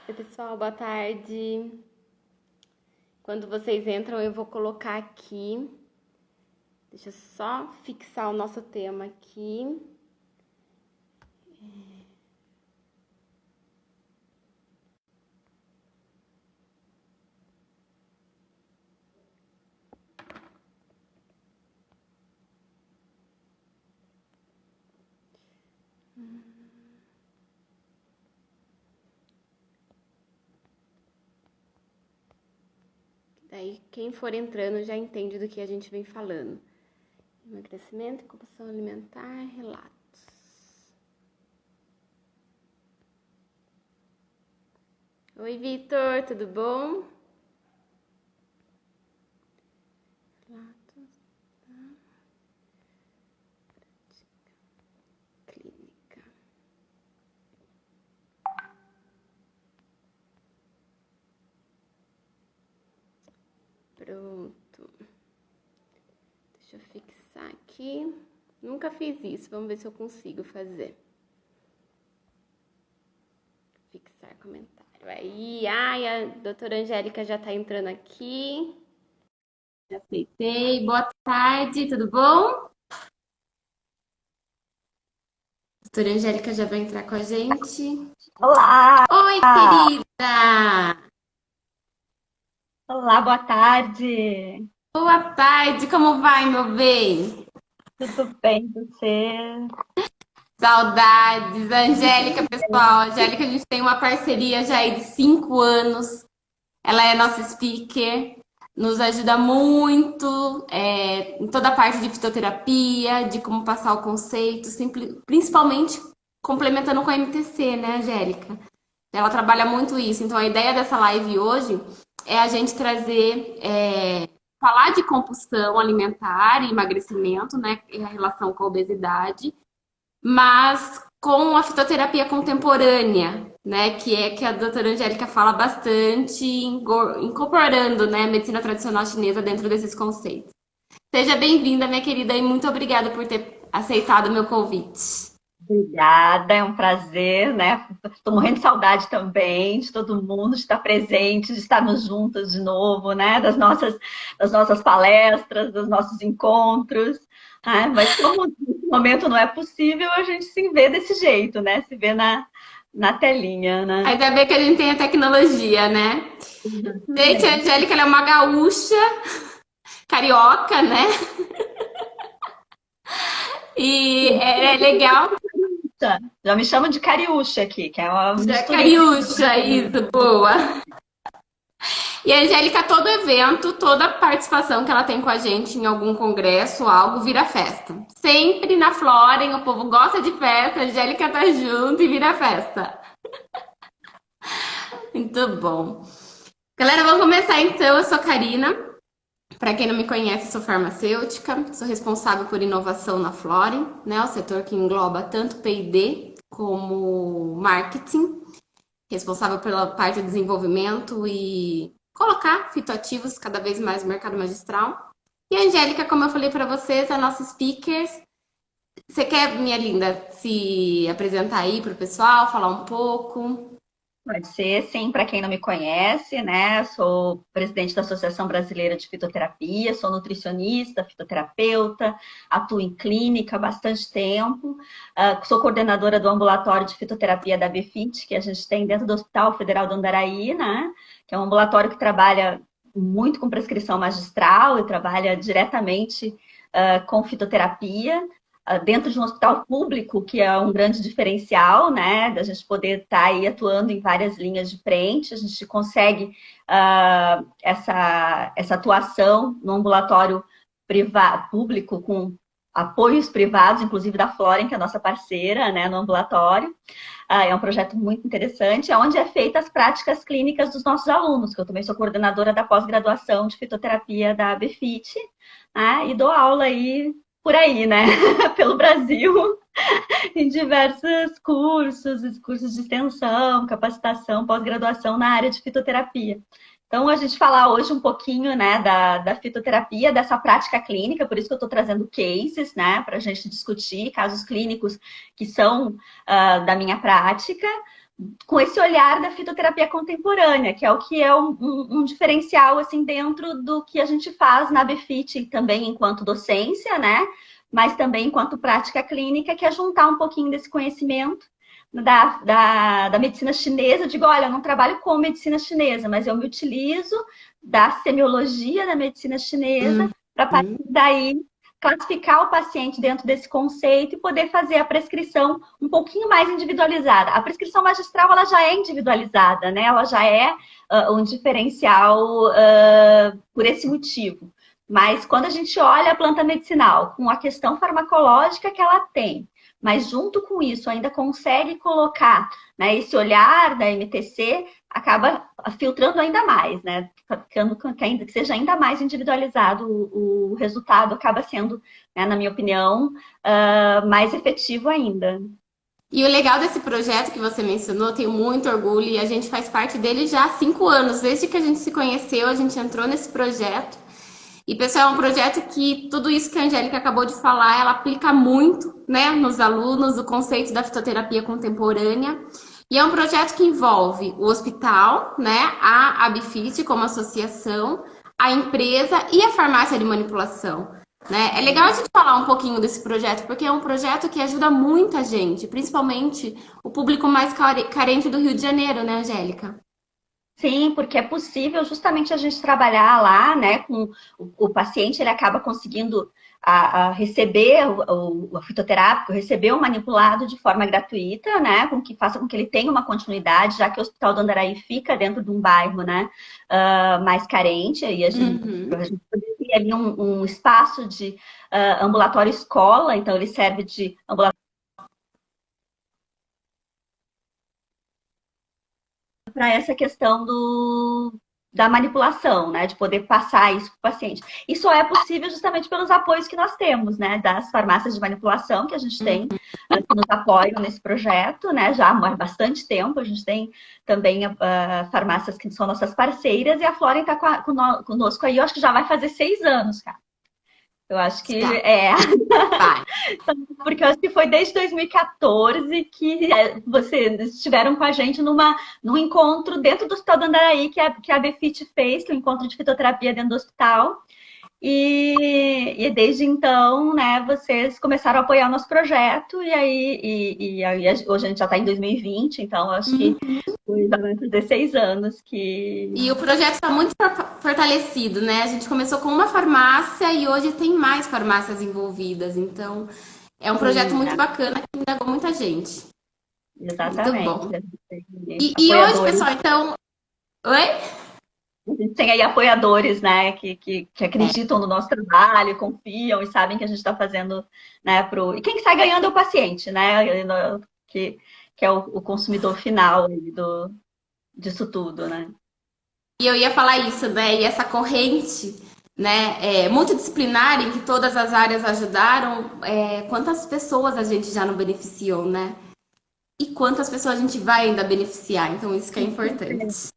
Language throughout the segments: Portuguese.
Oi, pessoal, boa tarde. Quando vocês entram, eu vou colocar aqui. Deixa eu só fixar o nosso tema aqui. Daí, quem for entrando já entende do que a gente vem falando. Emagrecimento, compulsão alimentar, relatos. Oi, Vitor, tudo bom? Relatos da clínica. Pronto. Deixa eu fixar aqui. Nunca fiz isso, vamos ver se eu consigo fazer. Fixar comentário. Aí, ai, a doutora Angélica já tá entrando aqui. Já aceitei. Boa tarde, tudo bom? A doutora Angélica já vai entrar com a gente. Olá! Oi, querida! Olá, boa tarde! Boa tarde, como vai, meu bem? Tudo bem com você? Saudades, Angélica, pessoal. Angélica, a gente tem uma parceria já aí de 5 anos. Ela é nossa speaker, nos ajuda muito em toda a parte de fitoterapia, de como passar o conceito, principalmente complementando com a MTC, né, Angélica? Ela trabalha muito isso. Então, a ideia dessa live hoje é a gente trazer, falar de compulsão alimentar e emagrecimento, né, em relação com a obesidade, mas com a fitoterapia contemporânea, né, que é que a doutora Angélica fala bastante, incorporando, né, a medicina tradicional chinesa dentro desses conceitos. Seja bem-vinda, minha querida, e muito obrigada por ter aceitado o meu convite. Obrigada, é um prazer, né? Estou morrendo de saudade também de todo mundo, de estar presente, de estarmos juntas de novo, né? Das nossas palestras, dos nossos encontros. Ah, mas como nesse momento não é possível, a gente se vê desse jeito, né? Se vê na telinha, né? Ainda bem que a gente tem a tecnologia, né? Gente, a Exatamente. Angélica ela é uma gaúcha, carioca, né? E é legal. Já me chamam de Cariúcha aqui, que é uma Já misturinha. cariúcha, isso, boa. E a Angélica, todo evento, toda participação que ela tem com a gente em algum congresso, algo, vira festa. Sempre na Floren, o povo gosta de festa, a Angélica tá junto e vira festa. Muito bom. Galera, vamos começar então. Eu sou a Karina. Para quem não me conhece, sou farmacêutica, sou responsável por inovação na Floren, né? O setor que engloba tanto P&D como marketing, responsável pela parte de desenvolvimento e colocar fitoativos cada vez mais no mercado magistral. E a Angélica, como eu falei para vocês, é a nossa speaker. Você quer, minha linda, se apresentar aí para o pessoal, falar um pouco? Pode ser, sim, para quem não me conhece, né? Sou presidente da Associação Brasileira de Fitoterapia, sou nutricionista, fitoterapeuta, atuo em clínica há bastante tempo, sou coordenadora do ambulatório de fitoterapia da BFIT, que a gente tem dentro do Hospital Federal do Andaraí, né? Que é um ambulatório que trabalha muito com prescrição magistral e trabalha diretamente com fitoterapia dentro de um hospital público, que é um grande diferencial, né, da gente poder estar aí atuando em várias linhas de frente, a gente consegue essa atuação no ambulatório público com apoios privados, inclusive da Floren, que é a nossa parceira, né, no ambulatório. É um projeto muito interessante, onde é feitas as práticas clínicas dos nossos alunos, que eu também sou coordenadora da pós-graduação de fitoterapia da BFIT, né, e dou aula aí por aí, né? Pelo Brasil, em diversos cursos de extensão, capacitação, pós-graduação na área de fitoterapia. Então, a gente falar hoje um pouquinho, né, da fitoterapia, dessa prática clínica, por isso que eu estou trazendo cases, né, para a gente discutir casos clínicos que são da minha prática, com esse olhar da fitoterapia contemporânea, que é o que é um diferencial assim dentro do que a gente faz na BFIT também enquanto docência, né? Mas também enquanto prática clínica, que é juntar um pouquinho desse conhecimento da medicina chinesa. Eu digo, olha, eu não trabalho com medicina chinesa, mas eu me utilizo da semiologia da medicina chinesa para, a partir daí, classificar o paciente dentro desse conceito e poder fazer a prescrição um pouquinho mais individualizada. A prescrição magistral, ela já é individualizada, né? Ela já é um diferencial por esse motivo. Mas quando a gente olha a planta medicinal com a questão farmacológica que ela tem, mas junto com isso ainda consegue colocar, né, esse olhar da MTC, acaba filtrando ainda mais, né? Ficando que seja ainda mais individualizado, o resultado acaba sendo, né, na minha opinião, mais efetivo ainda. E o legal desse projeto que você mencionou, eu tenho muito orgulho e a gente faz parte dele já há 5 anos. Desde que a gente se conheceu, a gente entrou nesse projeto. E, pessoal, é um projeto que tudo isso que a Angélica acabou de falar, ela aplica muito, né, nos alunos, o conceito da fitoterapia contemporânea. E é um projeto que envolve o hospital, né, a ABFIT como associação, a empresa e a farmácia de manipulação. Né? É legal a gente falar um pouquinho desse projeto, porque é um projeto que ajuda muita gente, principalmente o público mais carente do Rio de Janeiro, né, Angélica? Sim, porque é possível justamente a gente trabalhar lá, né, com o paciente, ele acaba conseguindo receber o fitoterápico, receber o manipulado de forma gratuita, né, com que faça com que ele tenha uma continuidade, já que o Hospital do Andaraí fica dentro de um bairro, né, mais carente, aí a gente poderia ter ali um espaço de ambulatório escola, então ele serve de ambulatório para essa questão da manipulação, né? De poder passar isso para o paciente. E só é possível justamente pelos apoios que nós temos, né? Das farmácias de manipulação que a gente tem, que nos apoiam nesse projeto, né? Já há bastante tempo. A gente tem também farmácias que são nossas parceiras e a Flora está conosco aí, eu acho que já vai fazer 6 anos, cara. Eu acho que porque eu acho que foi desde 2014 que vocês estiveram com a gente num encontro dentro do Hospital do Andaraí, que a BFIT fez, que é o encontro de fitoterapia dentro do hospital. E desde então, né, vocês começaram a apoiar o nosso projeto, e aí hoje a gente já está em 2020, então acho que foi durante 16 anos que... E o projeto está muito fortalecido, né? A gente começou com uma farmácia e hoje tem mais farmácias envolvidas, então é um projeto muito bacana que engajou muita gente. Exatamente. Muito bom. E hoje, pessoal, então... Oi? A gente tem aí apoiadores, né, que acreditam no nosso trabalho, confiam e sabem que a gente está fazendo, né, E quem sai ganhando é o paciente, né, que é o consumidor final disso tudo, né. E eu ia falar isso, né, e essa corrente, né, multidisciplinar em que todas as áreas ajudaram, quantas pessoas a gente já não beneficiou, né? E quantas pessoas a gente vai ainda beneficiar, então isso que é importante.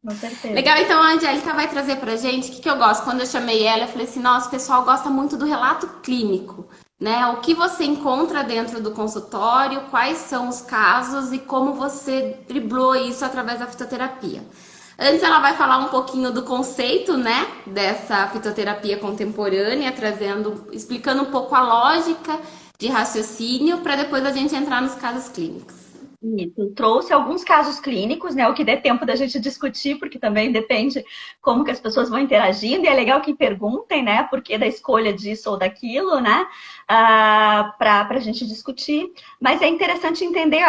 Com certeza. Legal, então a Angélica vai trazer pra gente o que eu gosto. Quando eu chamei ela, eu falei assim, nossa, o pessoal gosta muito do relato clínico, né? O que você encontra dentro do consultório, quais são os casos e como você driblou isso através da fitoterapia. Antes ela vai falar um pouquinho do conceito, né, dessa fitoterapia contemporânea, explicando um pouco a lógica de raciocínio, para depois a gente entrar nos casos clínicos. Isso, trouxe alguns casos clínicos, né? O que der tempo da gente discutir, porque também depende como que as pessoas vão interagindo, e é legal que perguntem, né? Por que da escolha disso ou daquilo, né? Para a gente discutir. Mas é interessante entender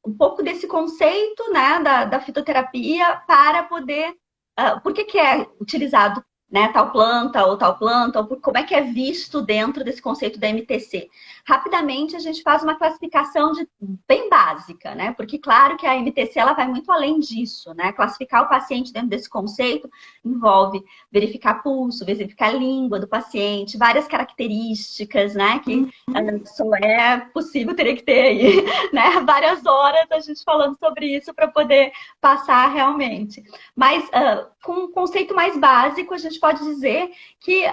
um pouco desse conceito, né? Da fitoterapia para poder... por que é utilizado, né, tal planta, ou como é que é visto dentro desse conceito da MTC. Rapidamente, a gente faz uma classificação bem básica, né? Porque, claro, que a MTC ela vai muito além disso, né? Classificar o paciente dentro desse conceito envolve verificar pulso, verificar a língua do paciente, várias características, né? Que só é possível, teria que ter aí, né? Várias horas a gente falando sobre isso para poder passar realmente. Mas, com um conceito mais básico, a gente gente pode dizer que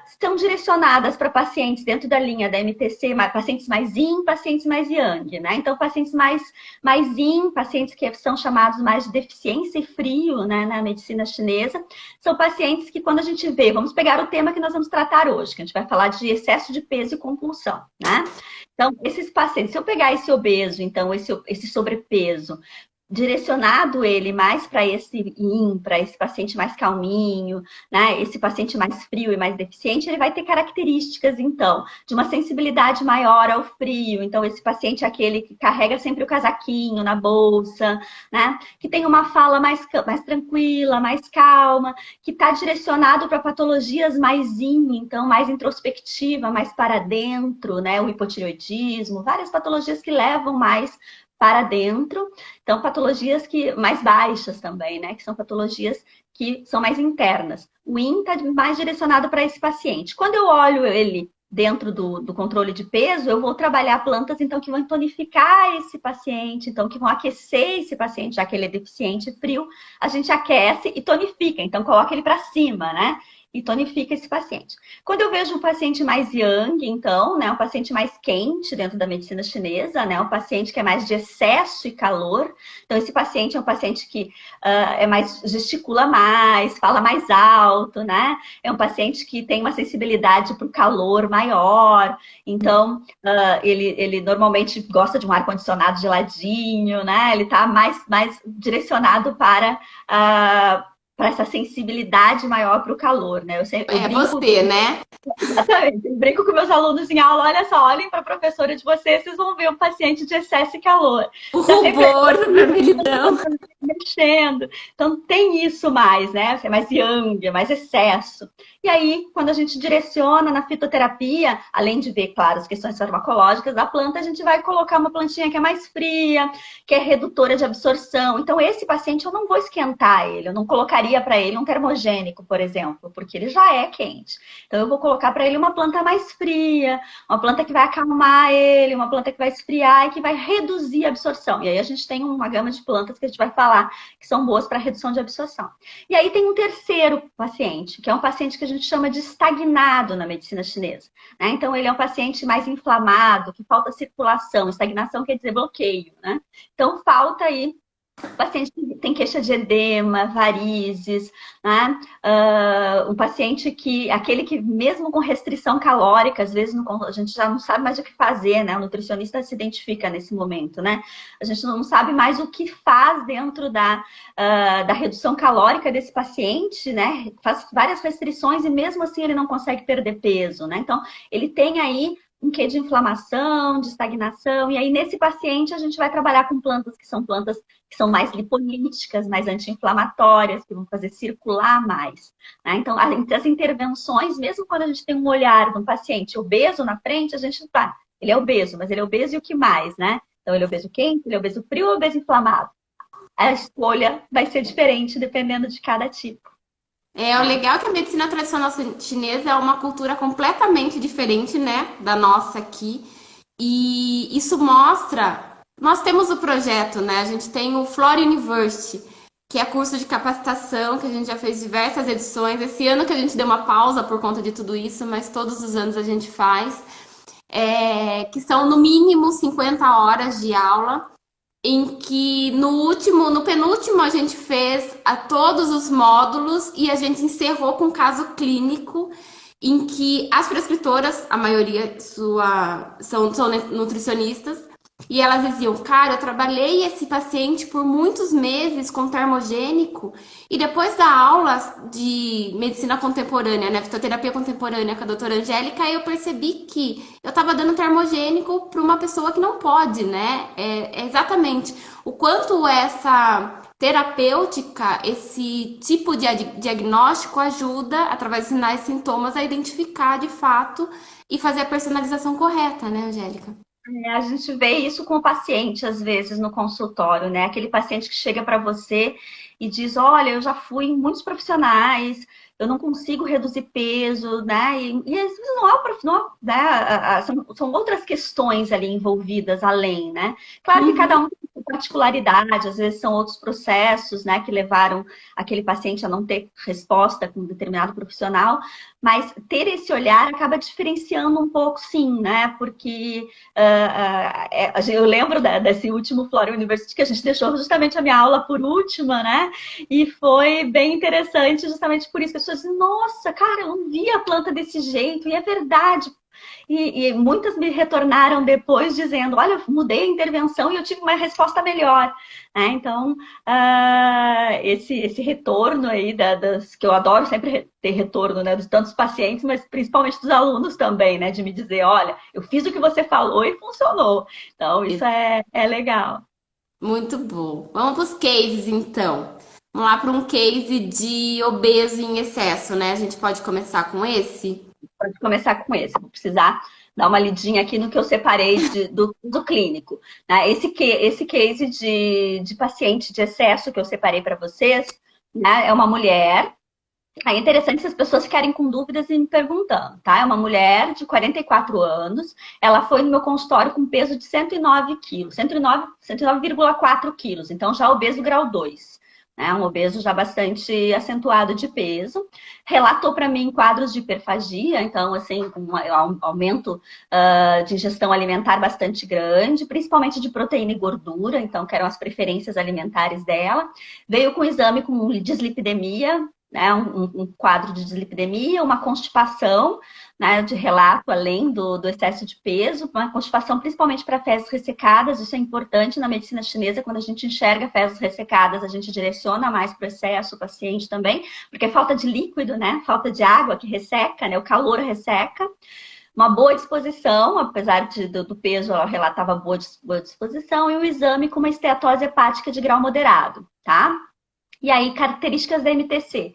estão direcionadas para pacientes dentro da linha da MTC, pacientes mais yin, pacientes mais yang, né? Então, pacientes mais yin, pacientes que são chamados mais de deficiência e frio, né, na medicina chinesa, são pacientes que quando a gente vê, vamos pegar o tema que nós vamos tratar hoje, que a gente vai falar de excesso de peso e compulsão, né? Então, esses pacientes, se eu pegar esse obeso, então, esse sobrepeso, direcionado ele mais para esse yin, para esse paciente mais calminho, né? Esse paciente mais frio e mais deficiente, ele vai ter características, então, de uma sensibilidade maior ao frio. Então, esse paciente é aquele que carrega sempre o casaquinho na bolsa, né? Que tem uma fala mais tranquila, mais calma, que está direcionado para patologias mais yin, então, mais introspectiva, mais para dentro, né? O hipotireoidismo, várias patologias que levam mais para dentro. Então, patologias mais baixas também, né? Que são patologias que são mais internas. O Yin está mais direcionado para esse paciente. Quando eu olho ele dentro do controle de peso, eu vou trabalhar plantas, então, que vão tonificar esse paciente, então, que vão aquecer esse paciente, já que ele é deficiente e frio, a gente aquece e tonifica. Então, coloca ele para cima, né? E tonifica esse paciente. Quando eu vejo um paciente mais yang, então, né, um paciente mais quente dentro da medicina chinesa, né, um paciente que é mais de excesso e calor. Então, esse paciente é um paciente que gesticula mais, fala mais alto, né? É um paciente que tem uma sensibilidade para o calor maior. Então, ele normalmente gosta de um ar-condicionado geladinho, né? Ele está mais direcionado para essa sensibilidade maior para o calor, né? É você, né? Exatamente. Eu brinco com meus alunos em aula, olha só, olhem para a professora de vocês, vocês vão ver um paciente de excesso e calor. O rubor, a vermelhidão. Mexendo. Então tem isso mais, né? É mais yang, é mais excesso. E aí, quando a gente direciona na fitoterapia, além de ver, claro, as questões farmacológicas da planta, a gente vai colocar uma plantinha que é mais fria, que é redutora de absorção. Então, esse paciente eu não vou esquentar ele, eu não colocaria para ele um termogênico, por exemplo, porque ele já é quente. Então, eu vou colocar para ele uma planta mais fria, uma planta que vai acalmar ele, uma planta que vai esfriar e que vai reduzir a absorção. E aí a gente tem uma gama de plantas que a gente vai falar que são boas para redução de absorção. E aí tem um terceiro paciente, que é um paciente que a gente chama de estagnado na medicina chinesa, né? Então, ele é um paciente mais inflamado, que falta circulação. Estagnação quer dizer bloqueio, né? Então, falta aí paciente que tem queixa de edema, varizes, né? Um paciente aquele que mesmo com restrição calórica, às vezes a gente já não sabe mais o que fazer, né? O nutricionista se identifica nesse momento, né? A gente não sabe mais o que faz dentro da redução calórica desse paciente, né? Faz várias restrições e mesmo assim ele não consegue perder peso, né? Então, ele tem aí um quê de inflamação, de estagnação, e aí nesse paciente a gente vai trabalhar com plantas que são mais lipolíticas, mais anti-inflamatórias, que vão fazer circular mais, né? Então, as intervenções, mesmo quando a gente tem um olhar de um paciente obeso na frente, a gente ele é obeso, mas ele é obeso e o que mais, né? Então, ele é obeso quente, ele é obeso frio ou obeso inflamado? A escolha vai ser diferente dependendo de cada tipo. O legal é que a medicina tradicional chinesa é uma cultura completamente diferente, né, da nossa aqui. E isso mostra... Nós temos o projeto, né? A gente tem o Flora University, que é curso de capacitação, que a gente já fez diversas edições. Esse ano que a gente deu uma pausa por conta de tudo isso, mas todos os anos a gente faz. Que são, no mínimo, 50 horas de aula, em que no penúltimo a gente fez todos os módulos e a gente encerrou com um caso clínico em que as prescritoras, a maioria são nutricionistas, e elas diziam, cara, eu trabalhei esse paciente por muitos meses com termogênico e depois da aula de medicina contemporânea, né, fitoterapia contemporânea com a doutora Angélica, eu percebi que eu estava dando termogênico para uma pessoa que não pode, né? Exatamente o quanto essa terapêutica, esse tipo de diagnóstico ajuda, através de sinais e sintomas, a identificar de fato e fazer a personalização correta, né, Angélica? A gente vê isso com o paciente, às vezes, no consultório, né? Aquele paciente que chega para você e diz, olha, eu já fui em muitos profissionais, eu não consigo reduzir peso, né? E às vezes né? São outras questões ali envolvidas além, né? Claro que cada um tem particularidade, às vezes são outros processos, né, que levaram aquele paciente a não ter resposta com um determinado profissional, mas ter esse olhar acaba diferenciando um pouco, sim, né, porque eu lembro desse último Flora University que a gente deixou justamente a minha aula por última, né, e foi bem interessante justamente por isso que as pessoas dizem, nossa, cara, eu não vi a planta desse jeito, e é verdade. E muitas me retornaram depois dizendo, olha, eu mudei a intervenção e eu tive uma resposta melhor. Né? Então, esse retorno aí, que eu adoro sempre ter retorno, né, dos tantos pacientes, mas principalmente dos alunos também, né, de me dizer, olha, eu fiz o que você falou e funcionou. Então, isso é legal. Muito bom. Vamos para os cases, então. Vamos lá para um case de obeso em excesso, né? A gente pode começar com esse? Pode começar com esse. Vou precisar dar uma lidinha aqui no que eu separei do clínico. Né? Esse case de paciente de excesso que eu separei para vocês, né, é uma mulher. É interessante se as pessoas ficarem com dúvidas e me perguntando, tá? É uma mulher de 44 anos. Ela foi no meu consultório com peso de 109 quilos, 109,4 quilos. Então, já obeso grau 2. Né? Um obeso já bastante acentuado de peso. Relatou para mim quadros de hiperfagia, então, assim, com um aumento de ingestão alimentar bastante grande, principalmente de proteína e gordura, então, que eram as preferências alimentares dela. Veio com exame com dislipidemia, né, um quadro de dislipidemia, uma constipação, né, de relato além do excesso de peso, uma constipação principalmente para fezes ressecadas, isso é importante na medicina chinesa, quando a gente enxerga fezes ressecadas, a gente direciona mais para o excesso, o paciente também, porque é falta de líquido, né, falta de água que resseca, né, o calor resseca. Uma boa disposição, apesar do peso, ela relatava boa disposição, e o exame com uma esteatose hepática de grau moderado, tá? E aí, características da MTC.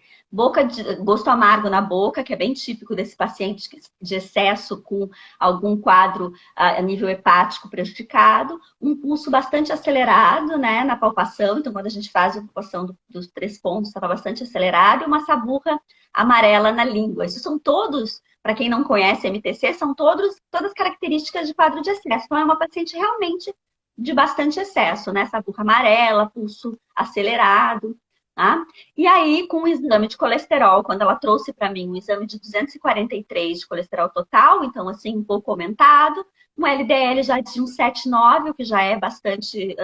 Gosto amargo na boca, que é bem típico desse paciente de excesso com algum quadro a nível hepático prejudicado. Um pulso bastante acelerado, né, na palpação. Então, quando a gente faz a palpação dos 3 pontos, estava bastante acelerado. E uma saburra amarela na língua. Isso são todos, para quem não conhece MTC, são todas características de quadro de excesso. Então, é uma paciente realmente de bastante excesso, né? Saburra amarela, pulso acelerado. Tá? E aí, com o exame de colesterol, quando ela trouxe para mim um exame de 243 de colesterol total, então, assim, um pouco aumentado, um LDL já de 179, o que já é bastante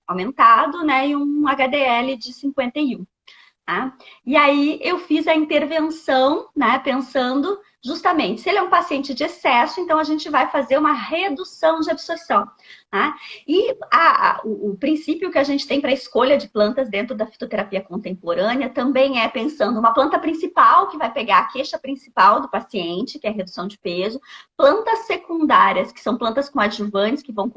aumentado, né? E um HDL de 51. Tá? E aí, eu fiz a intervenção, né? Pensando justamente, se ele é um paciente de excesso, então a gente vai fazer uma redução de absorção. Tá? E o princípio que a gente tem para a escolha de plantas dentro da fitoterapia contemporânea também é pensando uma planta principal, que vai pegar a queixa principal do paciente, que é a redução de peso, plantas secundárias, que são plantas com adjuvantes, que vão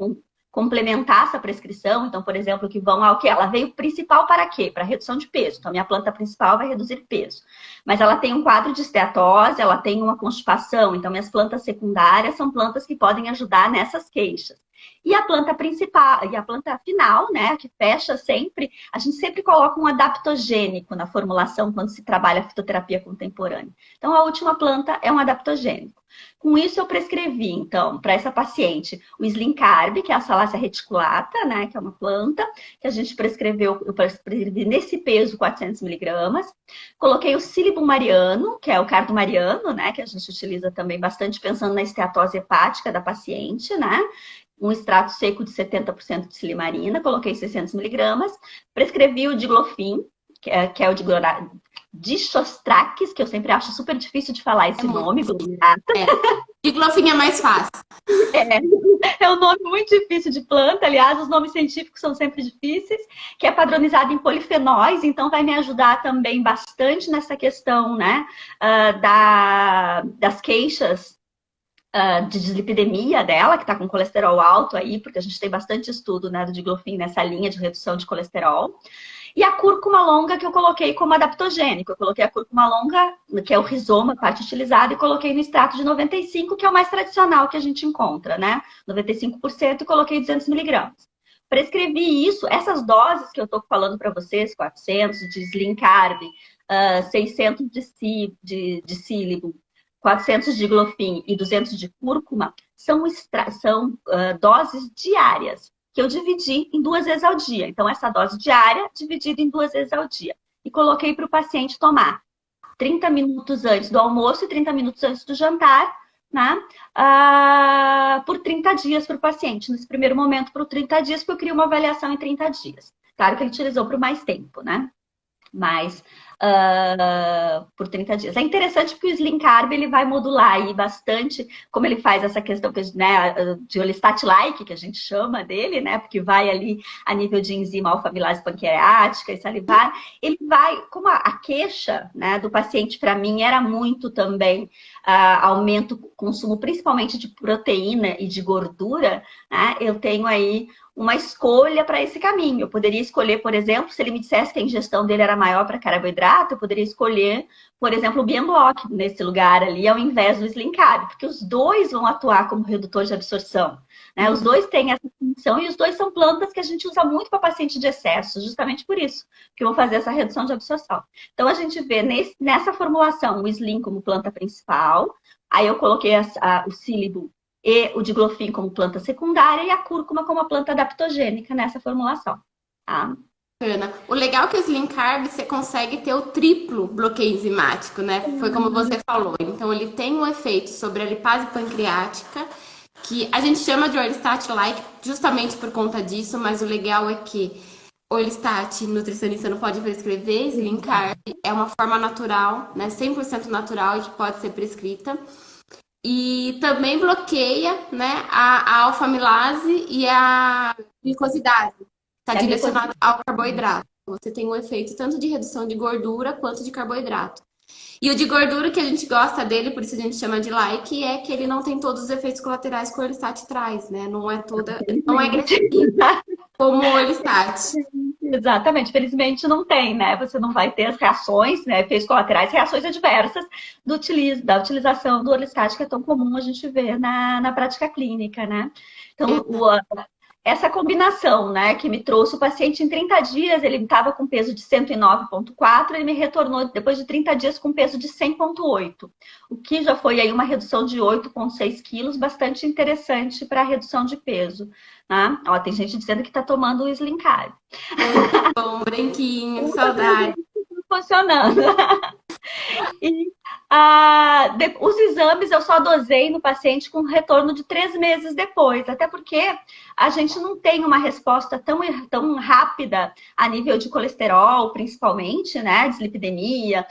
complementar essa prescrição. Então, por exemplo, que vão ao que ela veio principal para quê? Para redução de peso. Então, a minha planta principal vai reduzir peso. Mas ela tem um quadro de esteatose, ela tem uma constipação. Então, minhas plantas secundárias são plantas que podem ajudar nessas queixas. E a planta principal, e a planta final, né, que fecha sempre, a gente sempre coloca um adaptogênico na formulação quando se trabalha a fitoterapia contemporânea. Então, a última planta é um adaptogênico. Com isso, eu prescrevi, então, para essa paciente, o Slincarb, que é a Salacia reticulata, né, que é uma planta, que a gente eu prescrevi nesse peso 400 miligramas. Coloquei o Silibum mariano, que é o cardo mariano, né, que a gente utiliza também bastante pensando na esteatose hepática da paciente, né. Um extrato seco de 70% de silimarina, coloquei 600 miligramas. Prescrevi o diglofin, que é o Dichostrax, que eu sempre acho super difícil de falar esse nome. Diglofin é mais fácil. É um nome muito difícil de planta, aliás, os nomes científicos são sempre difíceis, que é padronizado em polifenóis, então vai me ajudar também bastante nessa questão, né, das queixas de dislipidemia dela, que está com colesterol alto aí, porque a gente tem bastante estudo, né, do diglofin nessa linha de redução de colesterol. E a cúrcuma longa que eu coloquei como adaptogênico. Eu coloquei a cúrcuma longa, que é o rizoma, a parte utilizada, e coloquei no extrato de 95, que é o mais tradicional que a gente encontra, né? 95%, e coloquei 200 miligramas. Prescrevi isso, essas doses que eu estou falando para vocês, 400 de Slincarb, 600 de Silibum, 400 de Glofin e 200 de cúrcuma, são doses diárias. que eu dividi em 2 vezes ao dia. Então, essa dose diária dividida em 2 vezes ao dia. E coloquei para o paciente tomar 30 minutos antes do almoço e 30 minutos antes do jantar, né? Por 30 dias para o paciente. Nesse primeiro momento, por 30 dias, porque eu queria uma avaliação em 30 dias. Claro que ele utilizou por mais tempo, né? Mas por 30 dias. É interessante que o Slim Carb ele vai modular aí bastante, como ele faz essa questão, né, de Orlistat-like, que a gente chama dele, né? Porque vai ali a nível de enzima alfa-amilase pancreática e salivar. Ele vai, como a queixa, né, do paciente para mim era muito também aumento do consumo, principalmente de proteína e de gordura, né? Eu tenho aí uma escolha para esse caminho. Eu poderia escolher, por exemplo, se ele me dissesse que a ingestão dele era maior para carboidrato, eu poderia escolher, por exemplo, o Bienblock nesse lugar ali, ao invés do Slim Carb, porque os dois vão atuar como redutor de absorção, né? Os dois têm essa função e os dois são plantas que a gente usa muito para paciente de excesso, justamente por isso, que vão fazer essa redução de absorção. Então, a gente vê nessa formulação o Slim como planta principal, aí eu coloquei o Psyllium e o diglofim como planta secundária e a cúrcuma como a planta adaptogênica nessa formulação. Tá? O legal é que o Slim Carb você consegue ter o triplo bloqueio enzimático, né? Foi como você falou. Então ele tem um efeito sobre a lipase pancreática, que a gente chama de Orlistat-like justamente por conta disso, mas o legal é que Orlistat, nutricionista não pode prescrever, Slim Carb é uma forma natural, né? 100% natural e que pode ser prescrita. E também bloqueia, né, a alfa-amilase e a glicosidase. Está direcionado ao carboidrato. Você tem um efeito tanto de redução de gordura quanto de carboidrato. E o de gordura, que a gente gosta dele, por isso a gente chama de like, é que ele não tem todos os efeitos colaterais que o Orlistat traz, né? Não é agressivo como o Orlistat. Exatamente, felizmente não tem, né? Você não vai ter as reações, né? Efeitos colaterais, reações adversas da utilização do Orlistat, que é tão comum a gente ver na prática clínica, né? Então, essa combinação, né, que me trouxe o paciente em 30 dias, ele estava com peso de 109,4, ele me retornou depois de 30 dias com peso de 100,8, o que já foi aí uma redução de 8,6 quilos, bastante interessante para a redução de peso. Né? Ó, tem gente dizendo que está tomando o Slim Carb. Bom, branquinho, saudade. Funcionando. E os exames eu só dosei no paciente com retorno de 3 meses depois, até porque a gente não tem uma resposta tão rápida a nível de colesterol, principalmente, né? Dislipidemia,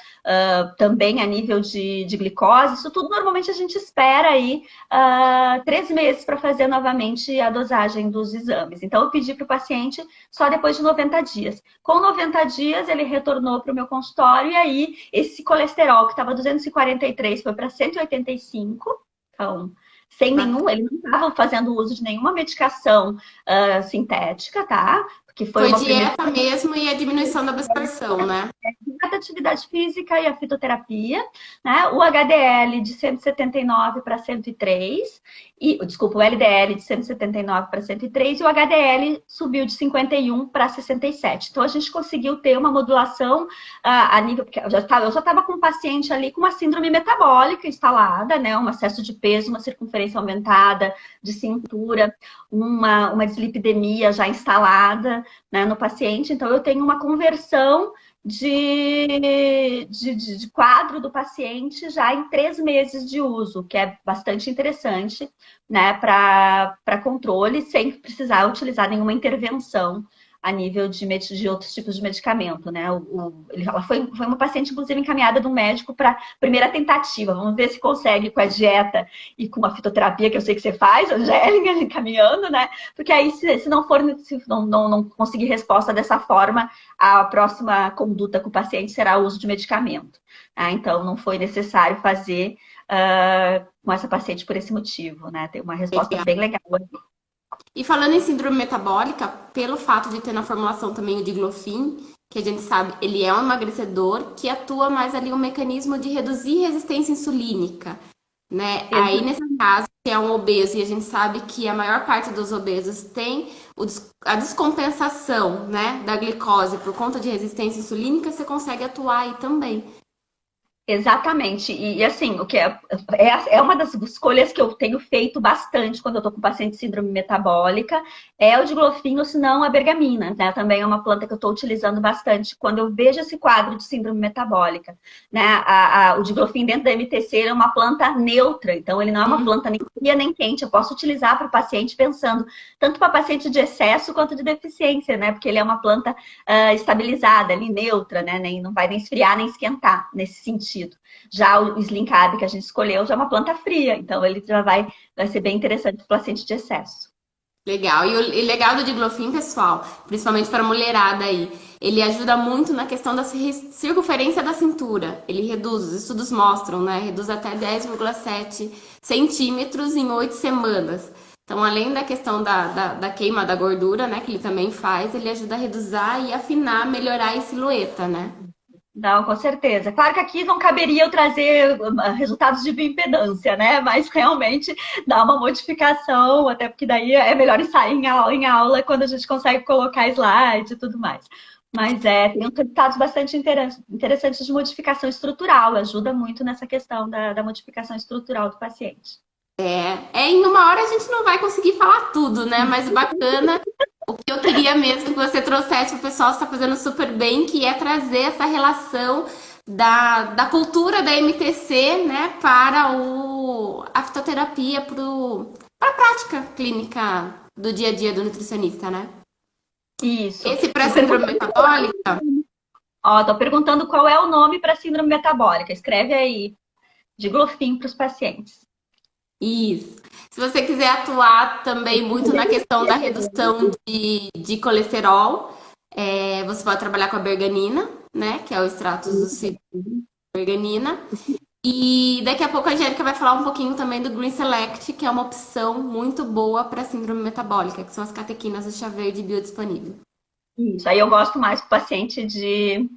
também a nível de glicose, isso tudo normalmente a gente espera aí 3 meses para fazer novamente a dosagem dos exames. Então eu pedi para o paciente só depois de 90 dias. Com 90 dias ele retornou para o meu consultório e aí esse colesterol que estava 243 foi para 185, então sem nenhum, ele não estava fazendo uso de nenhuma medicação sintética, tá? Porque foi dieta mesmo e a diminuição da absorção, né? A atividade física e a fitoterapia, né? O HDL de 179 para 103, desculpa, o LDL de 179 para 103 e o HDL subiu de 51 para 67. Então a gente conseguiu ter uma modulação a nível, porque eu já estava com um paciente ali com uma síndrome metabólica instalada, né? Um excesso de peso, uma circunferência aumentada de cintura, uma dislipidemia já instalada, né, no paciente. Então eu tenho uma conversão de quadro do paciente já em 3 meses de uso, que é bastante interessante, né, para controle, sem precisar utilizar nenhuma intervenção a nível de outros tipos de medicamento, né? Ela foi uma paciente, inclusive, encaminhada de um médico para primeira tentativa. Vamos ver se consegue com a dieta e com a fitoterapia, que eu sei que você faz, Angélica, encaminhando, né? Porque aí, se não for, se não conseguir resposta dessa forma, a próxima conduta com o paciente será o uso de medicamento. Tá? Então, não foi necessário fazer com essa paciente por esse motivo, né? Tem uma resposta bem legal aqui. E falando em síndrome metabólica, pelo fato de ter na formulação também o diglofim, que a gente sabe, ele é um emagrecedor que atua mais ali um mecanismo de reduzir resistência insulínica, né? Aí, nesse caso, que é um obeso, e a gente sabe que a maior parte dos obesos tem a descompensação, né, da glicose por conta de resistência insulínica, você consegue atuar aí também. Exatamente. E, assim, o que é uma das escolhas que eu tenho feito bastante quando eu estou com paciente de síndrome metabólica, é o diglofim ou se não a bergamina, né? Também é uma planta que eu estou utilizando bastante quando eu vejo esse quadro de síndrome metabólica, né? O diglofim dentro da MTC é uma planta neutra, então ele não é uma planta nem fria nem quente. Eu posso utilizar para o paciente pensando tanto para paciente de excesso quanto de deficiência, né? Porque ele é uma planta estabilizada ali, neutra, né? Não vai nem esfriar nem esquentar nesse sentido. Já o Slim Carb que a gente escolheu já é uma planta fria, então ele já vai ser bem interessante para o paciente de excesso. Legal. E legal do diglofim, pessoal, principalmente para a mulherada aí, ele ajuda muito na questão da circunferência da cintura. Ele reduz, os estudos mostram, né? Reduz até 10,7 centímetros em 8 semanas. Então, além da questão da queima da gordura, né, que ele também faz, ele ajuda a reduzir e afinar, melhorar a silhueta, né? Não, com certeza. Claro que aqui não caberia eu trazer resultados de bioimpedância, né? Mas realmente dá uma modificação, até porque daí é melhor ensaiar em aula quando a gente consegue colocar slide e tudo mais. Mas tem resultados bastante interessantes de modificação estrutural, ajuda muito nessa questão da modificação estrutural do paciente. Em uma hora a gente não vai conseguir falar tudo, né? Mas o bacana, o que eu queria mesmo que você trouxesse para o pessoal, está fazendo super bem, que é trazer essa relação da cultura da MTC, né, para a fitoterapia, para a prática clínica do dia a dia do nutricionista, né? Isso. Esse para síndrome metabólica. Ó, tô perguntando qual é o nome para síndrome metabólica. Escreve aí, diglofim para os pacientes. Isso. Se você quiser atuar também muito na questão da redução de colesterol, você pode trabalhar com a berganina, né? Que é o extrato do berganina. E daqui a pouco a Angélica vai falar um pouquinho também do Green Select, que é uma opção muito boa para síndrome metabólica, que são as catequinas do chá verde biodisponível. Isso, aí eu gosto mais para o paciente de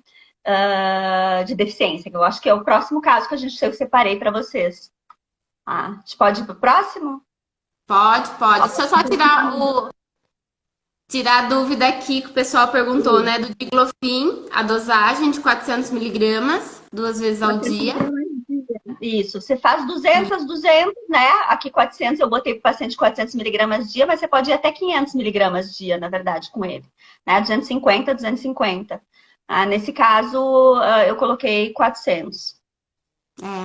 deficiência, que eu acho que é o próximo caso que eu separei para vocês. A gente pode ir para o próximo? Pode. Deixa eu só tirar a dúvida aqui que o pessoal perguntou, né? Do diglofim, a dosagem de 400 miligramas, 2 vezes ao dia. Isso, você faz 200, né? Aqui 400, eu botei para o paciente 400 miligramas dia, mas você pode ir até 500 miligramas dia, na verdade, com ele. Né? 250. Nesse caso, eu coloquei 400.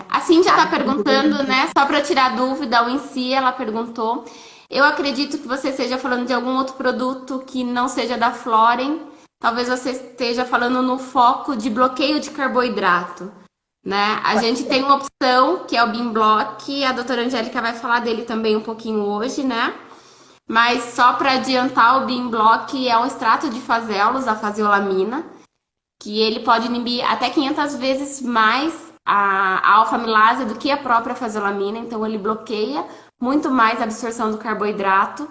A Cíntia está perguntando, né? Só para tirar dúvida, o em si, ela perguntou. Eu acredito que você esteja falando de algum outro produto que não seja da Floren. Talvez você esteja falando no foco de bloqueio de carboidrato, né? A gente tem uma opção que é o Bean Block. A doutora Angélica vai falar dele também um pouquinho hoje, né? Mas só para adiantar, o Bean Block é um extrato de fazelos, a faseolamina, que ele pode inibir até 500 vezes mais a alfa-amilase do que a própria faseolamina, então ele bloqueia muito mais a absorção do carboidrato,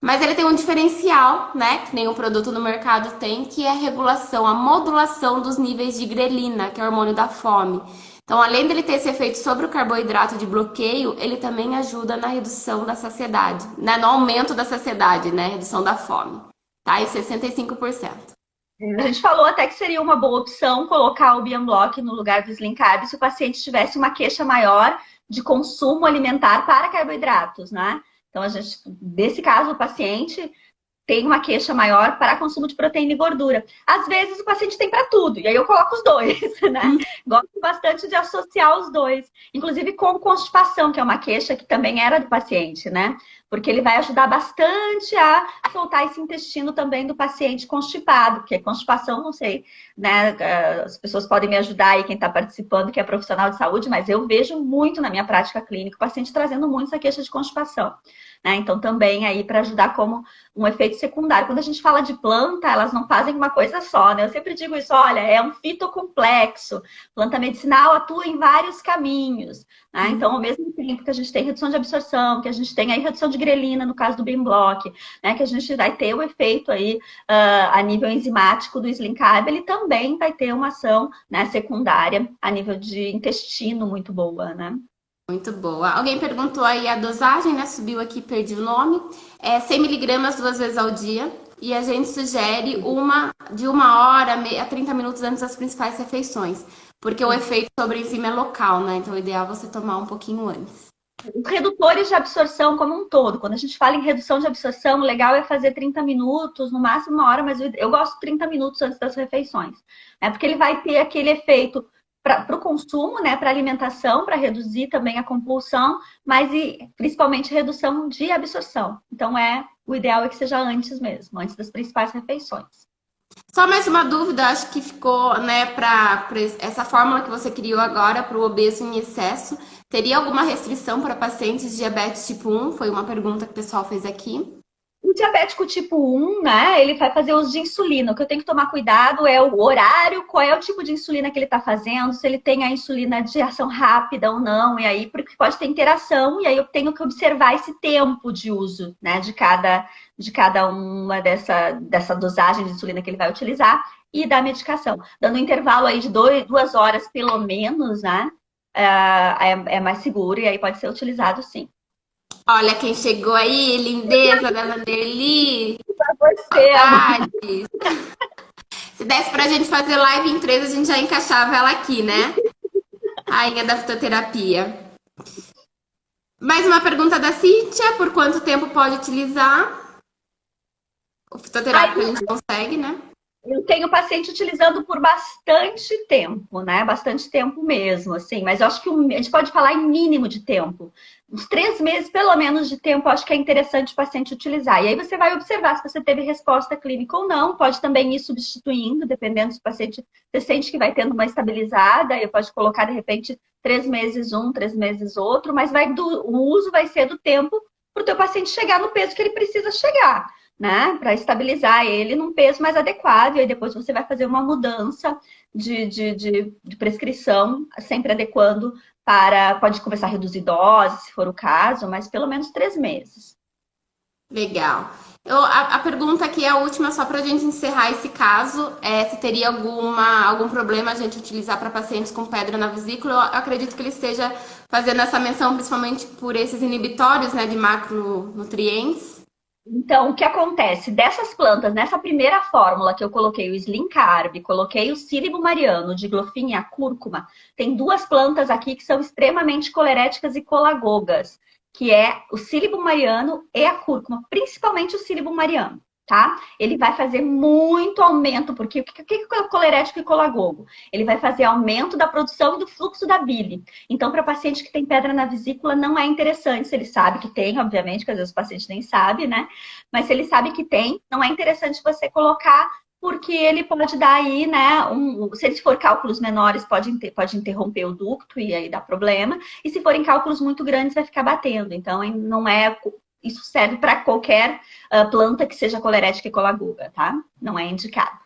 mas ele tem um diferencial, né, que nenhum produto no mercado tem, que é a regulação, a modulação dos níveis de grelina, que é o hormônio da fome. Então, além dele ter esse efeito sobre o carboidrato de bloqueio, ele também ajuda na redução da saciedade, né, no aumento da saciedade, né, redução da fome, tá, em 65%. A gente falou até que seria uma boa opção colocar o Bean Block no lugar do Slim Carb se o paciente tivesse uma queixa maior de consumo alimentar para carboidratos, né? Então, nesse caso, o paciente tem uma queixa maior para consumo de proteína e gordura. Às vezes, o paciente tem para tudo, e aí eu coloco os dois, né? Gosto bastante de associar os dois, inclusive com constipação, que é uma queixa que também era do paciente, né? Porque ele vai ajudar bastante a soltar esse intestino também do paciente constipado, porque constipação, não sei, né? As pessoas podem me ajudar aí, quem está participando, que é profissional de saúde, mas eu vejo muito na minha prática clínica o paciente trazendo muito essa queixa de constipação. Né? Então, também aí para ajudar como um efeito secundário. Quando a gente fala de planta, elas não fazem uma coisa só, né? Eu sempre digo isso, olha, é um fitocomplexo. Planta medicinal atua em vários caminhos. Né? Então, ao mesmo tempo que a gente tem redução de absorção, que a gente tem aí redução de grelina, no caso do Bean Block, né? Que a gente vai ter o efeito aí a nível enzimático do Slim Carb, ele também vai ter uma ação, né, secundária a nível de intestino muito boa, né? Muito boa. Alguém perguntou aí a dosagem, né? Subiu aqui, perdi o nome. 100 miligramas 2 vezes ao dia. E a gente sugere de 1 hora a 30 minutos antes das principais refeições. porque o efeito sobre a enzima é local, né? Então, o ideal é você tomar um pouquinho antes. Os redutores de absorção como um todo. Quando a gente fala em redução de absorção, o legal é fazer 30 minutos, no máximo 1 hora, mas eu gosto de 30 minutos antes das refeições. Porque ele vai ter aquele efeito para o consumo, né, para alimentação, para reduzir também a compulsão, mas principalmente redução de absorção. Então, o ideal é que seja antes mesmo, antes das principais refeições. Só mais uma dúvida, acho que ficou, né, para essa fórmula que você criou agora para o obeso em excesso, teria alguma restrição para pacientes de diabetes tipo 1? Foi uma pergunta que o pessoal fez aqui. O diabético tipo 1, né, ele vai fazer uso de insulina. O que eu tenho que tomar cuidado é o horário, qual é o tipo de insulina que ele está fazendo, se ele tem a insulina de ação rápida ou não, e aí, porque pode ter interação, e aí eu tenho que observar esse tempo de uso, né, de cada uma dessa dosagem de insulina que ele vai utilizar e da medicação. Dando um intervalo aí de 2 horas, pelo menos, né, é mais seguro e aí pode ser utilizado sim. Olha quem chegou aí, lindeza da Vanderly. Você, Saudades. Se desse pra gente fazer live em 3, a gente já encaixava ela aqui, né? Rainha da fitoterapia. Mais uma pergunta da Cíntia. Por quanto tempo pode utilizar? O fitoterápico a gente consegue, né? Eu tenho paciente utilizando por bastante tempo, né? Bastante tempo mesmo, assim. Mas eu acho que a gente pode falar em mínimo de tempo. Uns 3 meses, pelo menos, de tempo, eu acho que é interessante o paciente utilizar. E aí você vai observar se você teve resposta clínica ou não. Pode também ir substituindo, dependendo se o paciente você sente que vai tendo uma estabilizada. Aí pode colocar, de repente, 3 meses um, 3 meses outro. Mas o uso vai ser do tempo para o teu paciente chegar no peso que ele precisa chegar, né, para estabilizar ele num peso mais adequado, e aí depois você vai fazer uma mudança de prescrição, sempre adequando pode começar a reduzir doses, se for o caso, mas pelo menos 3 meses. Legal. A pergunta aqui é a última, só para a gente encerrar esse caso, se teria algum problema a gente utilizar para pacientes com pedra na vesícula. Eu acredito que ele esteja fazendo essa menção principalmente por esses inibitórios, né, de macronutrientes. Então, o que acontece? Dessas plantas, nessa primeira fórmula que eu coloquei o Slim Carb, coloquei o Sílibo mariano, o diglofin e a cúrcuma, tem 2 plantas aqui que são extremamente coleréticas e colagogas, que é o Sílibo mariano e a cúrcuma, principalmente o Sílibo mariano, tá? Ele vai fazer muito aumento, porque o que é colerético e colagogo? Ele vai fazer aumento da produção e do fluxo da bile. Então, para paciente que tem pedra na vesícula, não é interessante. Se ele sabe que tem, obviamente, que às vezes o paciente nem sabe, né? Mas se ele sabe que tem, não é interessante você colocar, porque ele pode dar aí, né? Se ele for cálculos menores, pode interromper o ducto e aí dá problema. E se forem cálculos muito grandes, vai ficar batendo. Então, não é. Isso serve para qualquer planta que seja colerética e colagoga, tá? Não é indicado.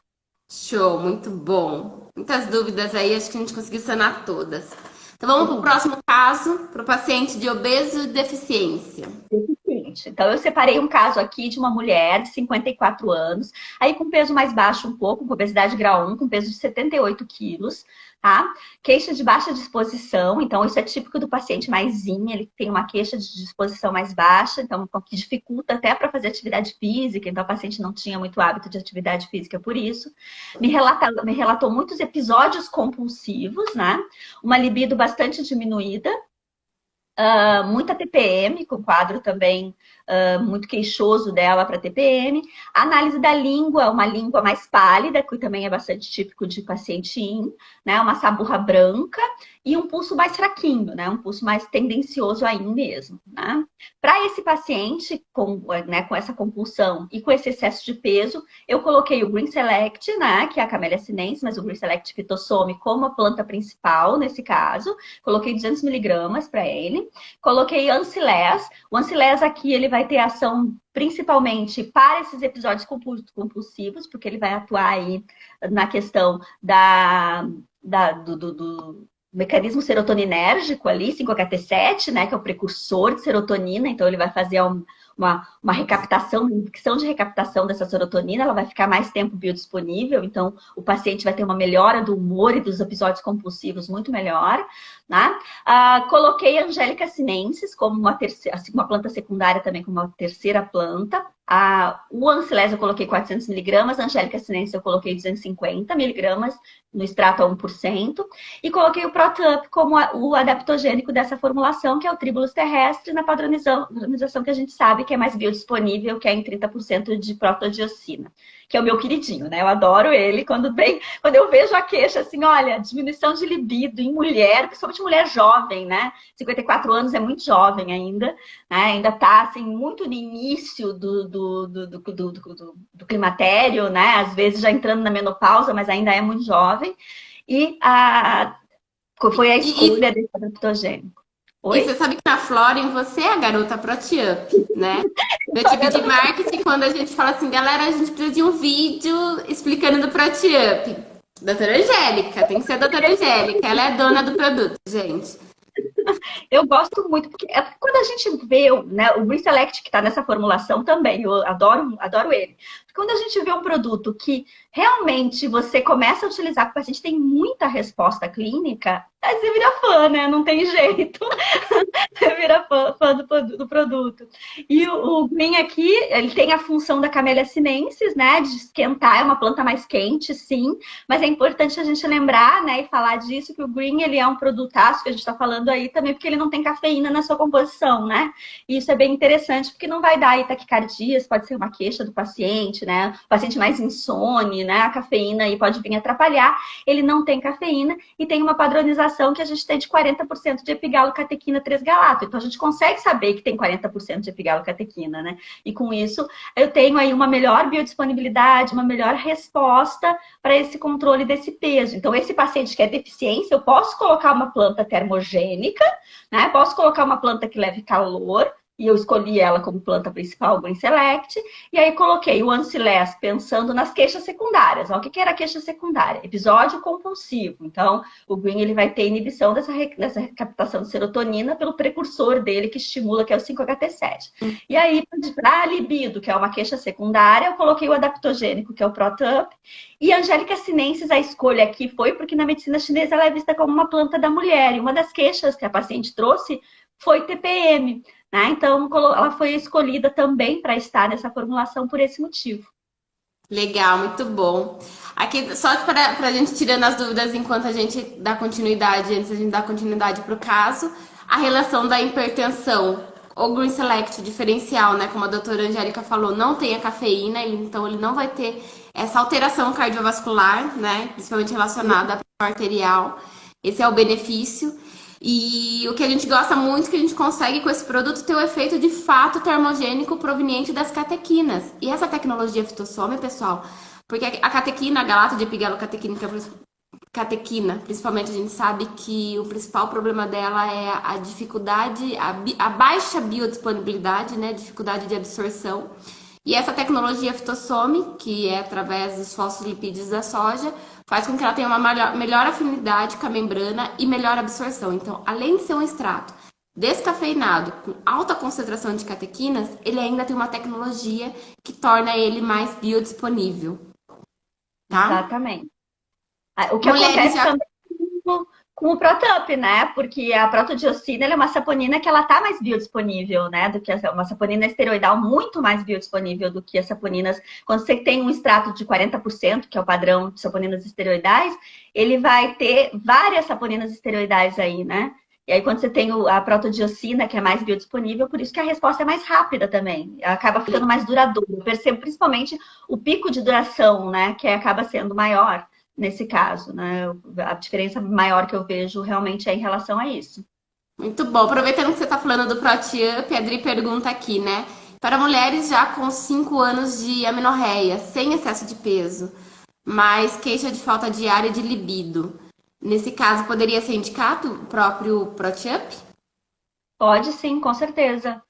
Show, muito bom. Muitas dúvidas aí, acho que a gente conseguiu sanar todas. Então vamos para o próximo caso, para o paciente de obeso e deficiência. Deficiente. Então eu separei um caso aqui de uma mulher de 54 anos, aí com peso mais baixo um pouco, com obesidade grau 1, com peso de 78 quilos, tá? Queixa de baixa disposição, então isso é típico do paciente mais yin, ele tem uma queixa de disposição mais baixa, então que dificulta até para fazer atividade física, então a paciente não tinha muito hábito de atividade física por isso. Me relatou muitos episódios compulsivos, né? Uma libido bastante diminuída, muita TPM, com quadro também muito queixoso dela para TPM. A análise da língua, uma língua mais pálida, que também é bastante típico de paciente IN, né? Uma saburra branca e um pulso mais fraquinho, né? Um pulso mais tendencioso a IN mesmo, né? Para esse paciente com essa compulsão e com esse excesso de peso, eu coloquei o Green Select, né? Que é a Camellia sinensis, mas o Green Select Phytosome como a planta principal nesse caso. Coloquei 200 miligramas para ele. Coloquei Ancilés. O Ancilés aqui, ele vai ter ação principalmente para esses episódios compulsivos, porque ele vai atuar aí na questão do mecanismo serotoninérgico ali, 5-HT7, né, que é o precursor de serotonina, então ele vai fazer uma recaptação, uma infecção de recaptação dessa serotonina, ela vai ficar mais tempo biodisponível, então o paciente vai ter uma melhora do humor e dos episódios compulsivos muito melhor, né? Coloquei a Angélica sinensis como uma planta secundária também, como uma terceira planta, O Ancilés eu coloquei 400 miligramas, a Angélica Sinensis eu coloquei 250 miligramas no extrato a 1%, e coloquei o ProTup como o adaptogênico dessa formulação, que é o Tribulus terrestre, na padronização que a gente sabe que é mais biodisponível, que é em 30% de protodiocina, que é o meu queridinho, né? Eu adoro ele. Quando eu vejo a queixa, assim, olha, diminuição de libido em mulher, principalmente mulher jovem, né? 54 anos é muito jovem ainda, né? Ainda tá, assim, muito no início do climatério, né? Às vezes já entrando na menopausa, mas ainda é muito jovem. E foi a escolha desse adaptogênico. E Oi? você sabe que na Floren você é a garota ProTup, né? Meu time de marketing, quando a gente fala assim, galera, a gente precisa de um vídeo explicando do ProTup. Doutora Angélica, tem que ser a doutora Angélica, ela é a dona do produto, gente. Eu gosto muito, porque quando a gente vê, né, o Green Select que está nessa formulação também, eu adoro ele. Quando a gente vê um produto que realmente você começa a utilizar, porque a gente tem muita resposta clínica, aí você vira fã, né? Não tem jeito. Você vira fã do produto. E o Green aqui, ele tem a função da Camellia sinensis, né? De esquentar, é uma planta mais quente, sim. Mas é importante a gente lembrar, né? E falar disso, que o Green, ele é um produtaço que a gente está falando aí também, porque ele não tem cafeína na sua composição, né? E isso é bem interessante, porque não vai dar taquicardias, pode ser uma queixa do paciente, né? O paciente mais insone, né? A cafeína aí pode vir atrapalhar. Ele não tem cafeína e tem uma padronização que a gente tem de 40% de epigalocatequina 3-galato. Então, a gente consegue saber que tem 40% de epigalocatequina, né? E com isso, eu tenho aí uma melhor biodisponibilidade, uma melhor resposta para esse controle desse peso. Então, esse paciente que é deficiência, eu posso colocar uma planta termogênica, né? Posso colocar uma planta que leve calor, e eu escolhi ela como planta principal, o Green Select, e aí coloquei o Ancilés pensando nas queixas secundárias. O que era a queixa secundária? Episódio compulsivo. Então, o Green ele vai ter inibição dessa recaptação de serotonina pelo precursor dele que estimula, que é o 5-HT7. E aí, para libido, que é uma queixa secundária, eu coloquei o adaptogênico, que é o ProTup, e a Angélica sinensis, a escolha aqui foi porque na medicina chinesa ela é vista como uma planta da mulher, e uma das queixas que a paciente trouxe foi TPM. Né? Então, ela foi escolhida também para estar nessa formulação por esse motivo. Legal, muito bom. Aqui, só para a gente tirando as dúvidas enquanto a gente dá continuidade, antes a gente dar continuidade para o caso, a relação da hipertensão, o Green Select diferencial, né? Como a doutora Angélica falou, não tem a cafeína, então ele não vai ter essa alteração cardiovascular, né? Principalmente relacionada à pressão arterial. Esse é o benefício. E o que a gente gosta muito, que a gente consegue com esse produto ter o efeito de fato termogênico proveniente das catequinas. E essa tecnologia fitossome, pessoal, porque a catequina, a galato de catequina, principalmente a gente sabe que o principal problema dela é a dificuldade, a baixa biodisponibilidade, né, dificuldade de absorção. E essa tecnologia fitossome, que é através dos fosfolipídios da soja, faz com que ela tenha uma melhor afinidade com a membrana e melhor absorção. Então, além de ser um extrato descafeinado, com alta concentração de catequinas, ele ainda tem uma tecnologia que torna ele mais biodisponível. Tá? Exatamente. O que acontece também com o ProTup, né? Porque a protodiocina é uma saponina que ela tá mais biodisponível, né? Do que uma saponina esteroidal muito mais biodisponível do que as saponinas. Quando você tem um extrato de 40%, que é o padrão de saponinas esteroidais, ele vai ter várias saponinas esteroidais aí, né? E aí, quando você tem a protodiocina, que é mais biodisponível, por isso que a resposta é mais rápida também. Ela acaba ficando mais duradoura. Eu percebo principalmente o pico de duração, né? Que acaba sendo maior nesse caso, né? A diferença maior que eu vejo realmente é em relação a isso. Muito bom. Aproveitando que você está falando do ProTup, a Adri pergunta aqui, né? Para mulheres já com 5 anos de amenorreia, sem excesso de peso, mas queixa de falta de ar e de libido. Nesse caso, poderia ser indicado o próprio ProTup? Pode sim, com certeza.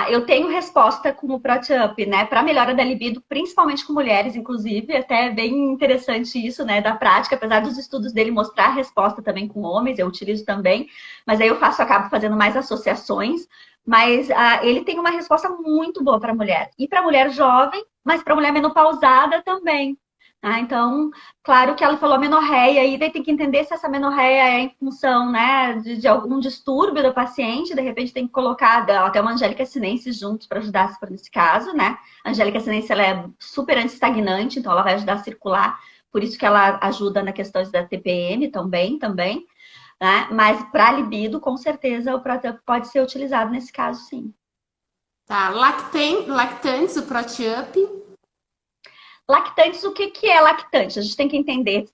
Eu tenho resposta com o ProTup, né, para melhora da libido, principalmente com mulheres, inclusive, até é bem interessante isso, né, da prática, apesar dos estudos dele mostrar a resposta também com homens, eu utilizo também, mas aí acabo fazendo mais associações, mas ele tem uma resposta muito boa para mulher, e para mulher jovem, mas para mulher menopausada também. Então, claro que ela falou amenorreia, e daí tem que entender se essa amenorreia é em função, né, de algum distúrbio do paciente, de repente tem que colocar até uma Angélica Sinensis juntos para ajudar nesse caso, né? A Angélica Sinensis, ela é super antiestagnante, então ela vai ajudar a circular, por isso que ela ajuda na questão da TPM também, né? Mas para libido, com certeza, o Protup pode ser utilizado nesse caso, sim. Tá, lactantes, o Protiup. Lactantes, o que é lactante? A gente tem que entender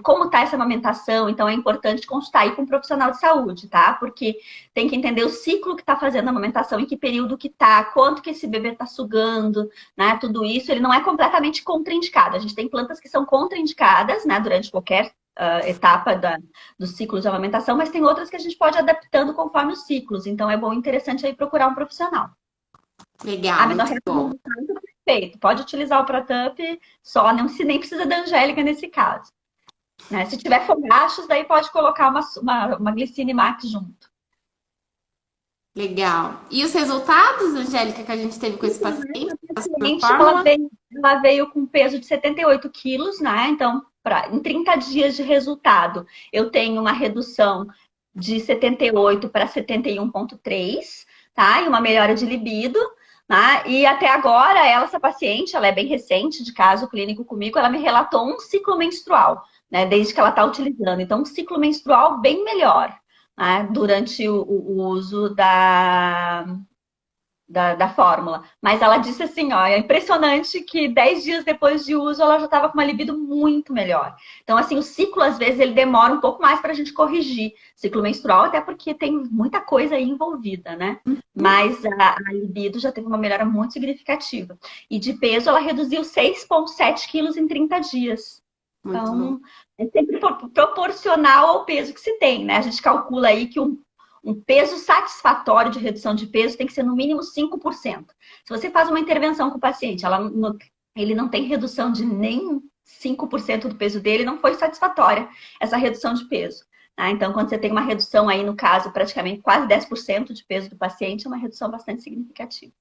como está essa amamentação, então é importante consultar aí com um profissional de saúde, tá? Porque tem que entender o ciclo que está fazendo a amamentação, em que período que tá, quanto que esse bebê está sugando, né? Tudo isso, ele não é completamente contraindicado. A gente tem plantas que são contraindicadas, né? Durante qualquer etapa do ciclo de amamentação, mas tem outras que a gente pode ir adaptando conforme os ciclos. Então é bom, interessante aí procurar um profissional. Legal, A muito bom. perfeito. Pode utilizar o Protup só, não se nem precisa da Angélica nesse caso. Né? Se tiver fogachos, daí pode colocar uma Glicine Max junto. Legal. E os resultados, Angélica, que a gente teve com esse paciente? Ela veio com peso de 78 quilos, né? Então, em 30 dias de resultado, eu tenho uma redução de 78 para 71,3, tá? E uma melhora de libido. E até agora, essa paciente, ela é bem recente de caso clínico comigo, ela me relatou um ciclo menstrual, né, desde que ela está utilizando. Então, um ciclo menstrual bem melhor, né, durante o uso da fórmula. Mas ela disse assim, ó, é impressionante que 10 dias depois de uso ela já estava com uma libido muito melhor. Então, assim, o ciclo, às vezes, ele demora um pouco mais para a gente corrigir. Ciclo menstrual, até porque tem muita coisa aí envolvida, né? Mas a libido já teve uma melhora muito significativa. E de peso, ela reduziu 6,7 quilos em 30 dias. Muito então, bom. é sempre proporcional ao peso que se tem, né? A gente calcula aí que um peso satisfatório de redução de peso tem que ser no mínimo 5%. Se você faz uma intervenção com o paciente, ele não tem redução de nem 5% do peso dele, não foi satisfatória essa redução de peso. Então, quando você tem uma redução aí, no caso, praticamente quase 10% de peso do paciente, é uma redução bastante significativa.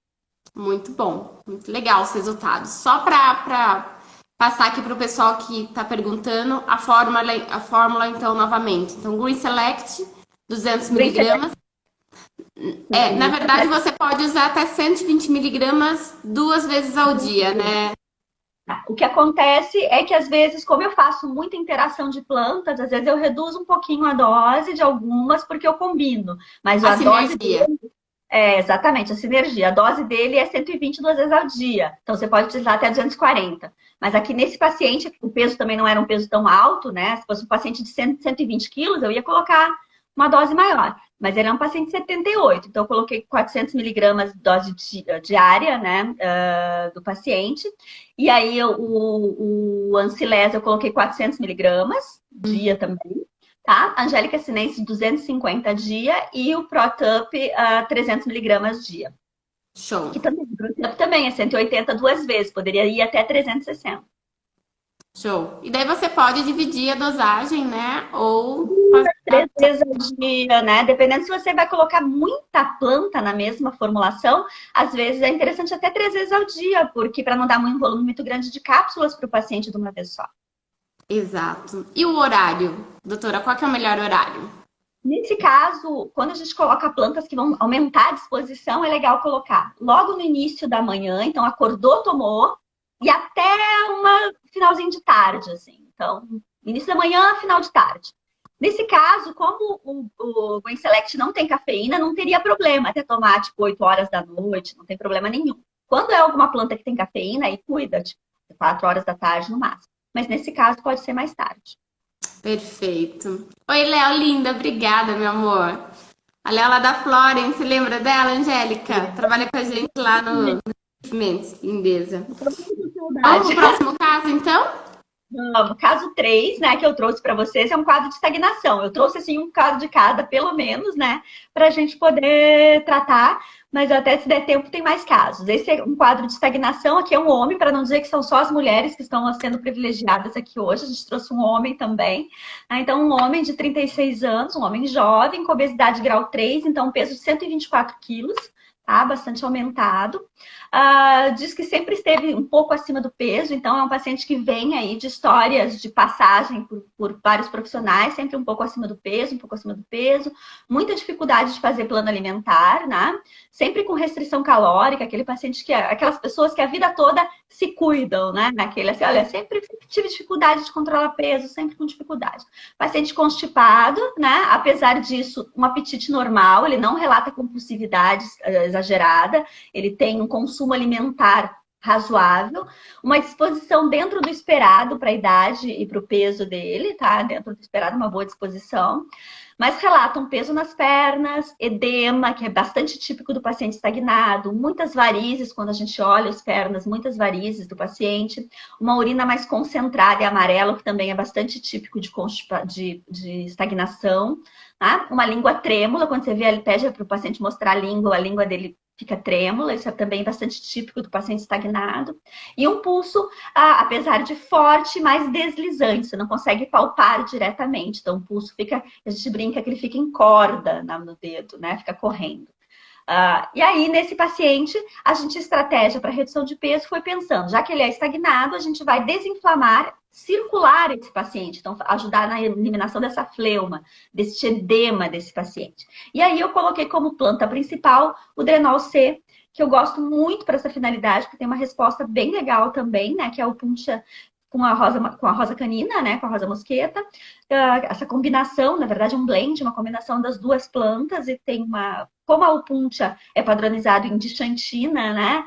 Muito bom. Muito legal os resultados. Só para passar aqui para o pessoal que está perguntando, a fórmula, então, novamente. Então, Green Select, 200 miligramas. Na verdade, você pode usar até 120 miligramas 2 vezes ao dia, né? O que acontece é que, às vezes, como eu faço muita interação de plantas, às vezes eu reduzo um pouquinho a dose de algumas, porque eu combino. Mas a dose dele, exatamente, a sinergia. A dose dele é 120 2 vezes ao dia. Então, você pode utilizar até 240. Mas aqui nesse paciente, o peso também não era um peso tão alto, né? Se fosse um paciente de 120 quilos, eu ia colocar uma dose maior. Mas ele é um paciente de 78, então eu coloquei 400 miligramas de dose diária, né, do paciente. E aí o Ancilés eu coloquei 400 miligramas dia também, tá? Angélica Sinensis 250 dia e o Protup 300 miligramas dia. Show. Que também, o Protup também é 180 2 vezes, poderia ir até 360. Show. E daí você pode dividir a dosagem, né? Ou 3 vezes ao dia, né? Dependendo se você vai colocar muita planta na mesma formulação, às vezes é interessante até 3 vezes ao dia, porque para não dar um volume muito grande de cápsulas para o paciente de uma vez só. Exato. E o horário, doutora? Qual que é o melhor horário? Nesse caso, quando a gente coloca plantas que vão aumentar a disposição, é legal colocar logo no início da manhã, então acordou, tomou, e até finalzinho de tarde, assim. Então, início da manhã, final de tarde. Nesse caso, como o Green Select não tem cafeína, não teria problema até tomar, tipo, 8 horas da noite, não tem problema nenhum. Quando é alguma planta que tem cafeína, aí cuida, tipo, 4 horas da tarde no máximo. Mas nesse caso, pode ser mais tarde. Perfeito. Oi, Léo, linda. Obrigada, meu amor. A Léo lá da Florence, lembra dela, Angélica? Trabalha com a gente lá no Mendes, lindeza. Vamos pro próximo caso, então? O caso 3, né, que eu trouxe para vocês é um quadro de estagnação. Eu trouxe, assim, um caso de cada, pelo menos, né, para a gente poder tratar, mas até se der tempo tem mais casos. Esse é um quadro de estagnação, aqui é um homem, para não dizer que são só as mulheres que estão sendo privilegiadas aqui hoje, a gente trouxe um homem também. Então, um homem de 36 anos, um homem jovem, com obesidade grau 3, então um peso de 124 quilos, tá? Bastante aumentado. Diz que sempre esteve um pouco acima do peso, então é um paciente que vem aí de histórias de passagem por vários profissionais, sempre um pouco acima do peso, um pouco acima do peso, muita dificuldade de fazer plano alimentar, né? Sempre com restrição calórica, aquele paciente aquelas pessoas que a vida toda se cuidam, né? Naquele assim, olha, sempre tive dificuldade de controlar peso, sempre com dificuldade. Paciente constipado, né? Apesar disso, um apetite normal, ele não relata compulsividade exagerada, ele tem um consumo alimentar razoável, uma disposição dentro do esperado para a idade e para o peso dele, tá? Dentro do esperado, uma boa disposição. Mas relata um peso nas pernas, edema, que é bastante típico do paciente estagnado, muitas varizes, quando a gente olha as pernas, muitas varizes do paciente, uma urina mais concentrada e amarelo, que também é bastante típico de estagnação, tá? Uma língua trêmula, quando você vê, ele pede para o paciente mostrar a língua dele fica trêmula, isso é também bastante típico do paciente estagnado. E um pulso, apesar de forte, mais deslizante, você não consegue palpar diretamente. Então, o pulso fica, a gente brinca que ele fica em corda no dedo, né? Fica correndo. E aí, nesse paciente, a gente, estratégia para redução de peso foi pensando, já que ele é estagnado, a gente vai desinflamar, circular esse paciente, então ajudar na eliminação dessa fleuma, desse edema desse paciente. E aí eu coloquei como planta principal o Drenol C, que eu gosto muito para essa finalidade, porque tem uma resposta bem legal também, né, que é o puncha com a rosa canina, né, com a rosa mosqueta. Essa combinação, na verdade, um blend, uma combinação das duas plantas, e tem como a upuncha é padronizado em dixantina, né,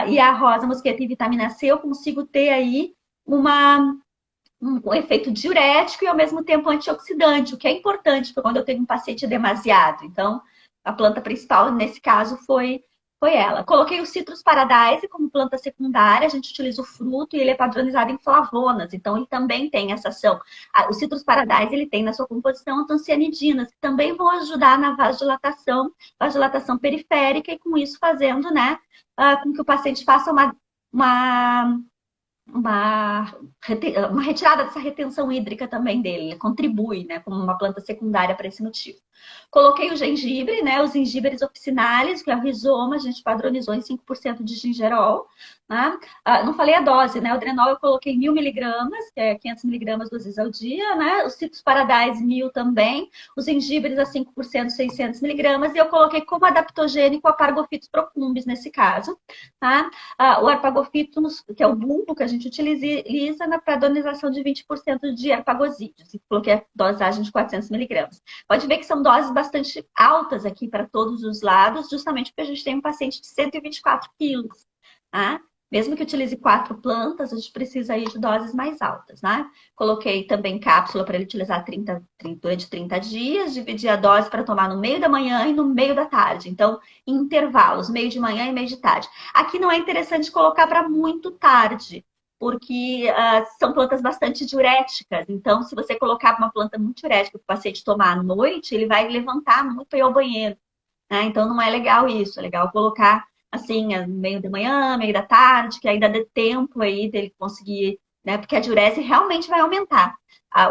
e a rosa mosqueta em vitamina C, eu consigo ter aí um efeito diurético e ao mesmo tempo antioxidante, o que é importante para quando eu tenho um paciente demasiado. Então, a planta principal nesse caso foi ela. Coloquei o Citrus Paradise como planta secundária, a gente utiliza o fruto e ele é padronizado em flavonas, então ele também tem essa ação. O Citrus Paradise ele tem na sua composição antocianidinas, que também vão ajudar na vasodilatação periférica e com isso fazendo, né, com que o paciente faça uma retirada dessa retenção hídrica também dele, ele contribui, né, como uma planta secundária para esse motivo. Coloquei o gengibre, né, os gingíberes officinalis, que é o rizoma, a gente padronizou em 5% de gingerol, né? Não falei a dose, né, o Drenol eu coloquei 1.000 miligramas, que é 500 miligramas 2 vezes ao dia, né, os Citrus Paradise 1.000 também, os gengibres a 5%, 600 miligramas, e eu coloquei como adaptogênico o Arpagophytus procumbens nesse caso, tá? O Arpagophytus, que é o bulbo que a gente utiliza na padronização de 20% de arpagosídeos, e coloquei a dosagem de 400 miligramas. Pode ver que são doses bastante altas aqui para todos os lados, justamente porque a gente tem um paciente de 124 quilos, tá? Mesmo que utilize 4 plantas, a gente precisa aí de doses mais altas, né? Coloquei também cápsula para ele utilizar durante 30 dias, dividi a dose para tomar no meio da manhã e no meio da tarde. Então, em intervalos, meio de manhã e meio de tarde. Aqui não é interessante colocar para muito tarde, porque são plantas bastante diuréticas. Então, se você colocar uma planta muito diurética para o paciente tomar à noite, ele vai levantar muito para ir ao banheiro, né? Então, não é legal isso. É legal colocar assim, meio da manhã, meio da tarde, que ainda dê tempo aí dele conseguir, né? Porque a diurese realmente vai aumentar.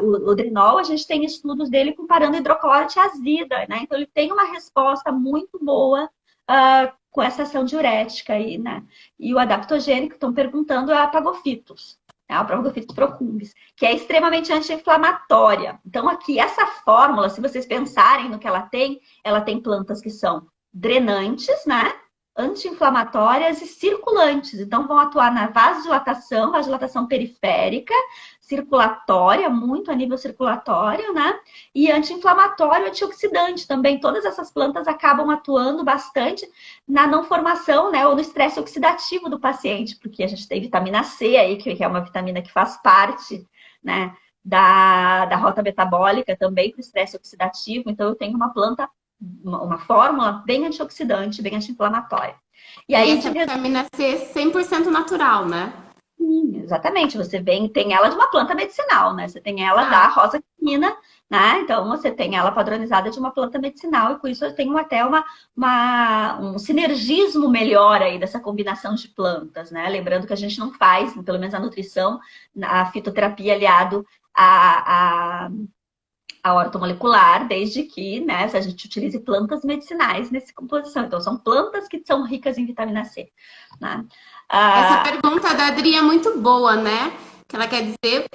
O Drenol, a gente tem estudos dele comparando hidrocloro e azida, né? Então, ele tem uma resposta muito boa com essa ação diurética aí, né? E o adaptogênico, estão perguntando, é a Apagophytus, né? A Apagophytus procumbens, que é extremamente anti-inflamatória. Então, aqui, essa fórmula, se vocês pensarem no que ela tem plantas que são drenantes, né? Anti-inflamatórias e circulantes. Então, vão atuar na vasodilatação periférica, circulatória, muito a nível circulatório, né? E anti-inflamatório, antioxidante também. Todas essas plantas acabam atuando bastante na não formação, né? Ou no estresse oxidativo do paciente, porque a gente tem vitamina C aí, que é uma vitamina que faz parte, né? Da rota metabólica também para o estresse oxidativo. Então, eu tenho uma fórmula bem antioxidante, bem anti-inflamatória. E aí, essa vitamina C 100% natural, né? Sim, exatamente. Você tem ela de uma planta medicinal, né? Você tem ela da rosa canina, né? Então, você tem ela padronizada de uma planta medicinal e com isso eu tenho até um sinergismo melhor aí dessa combinação de plantas, né? Lembrando que a gente não faz, pelo menos a nutrição, a fitoterapia aliado a ortomolecular, desde que, né, a gente utilize plantas medicinais nessa composição. Então, são plantas que são ricas em vitamina C, né? Essa Ah, pergunta da Adri é muito boa, né? Que ela quer dizer,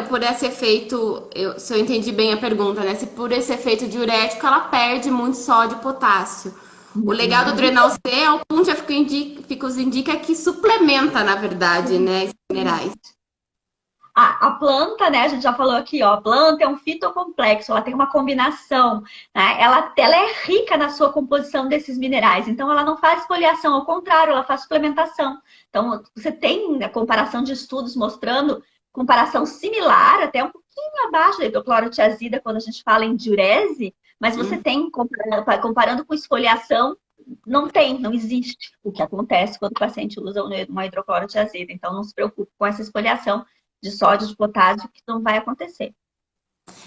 por esse efeito, se eu entendi bem a pergunta, né? Se por esse efeito diurético ela perde muito sódio e potássio. O legal do Drenal C é o Puntia Ficus indica que suplementa, na verdade, né, esses minerais. a planta, né, a gente já falou aqui, ó, a planta é um fitocomplexo, ela tem uma combinação, né, ela é rica na sua composição desses minerais, então ela não faz esfoliação, ao contrário, ela faz suplementação. Então, você tem a comparação de estudos mostrando comparação similar, até um pouquinho abaixo da hidroclorotiazida, quando a gente fala em diurese, mas você tem, comparando com esfoliação, não existe o que acontece quando o paciente usa uma hidroclorotiazida. Então, não se preocupe com essa esfoliação de sódio, de potássio, que não vai acontecer.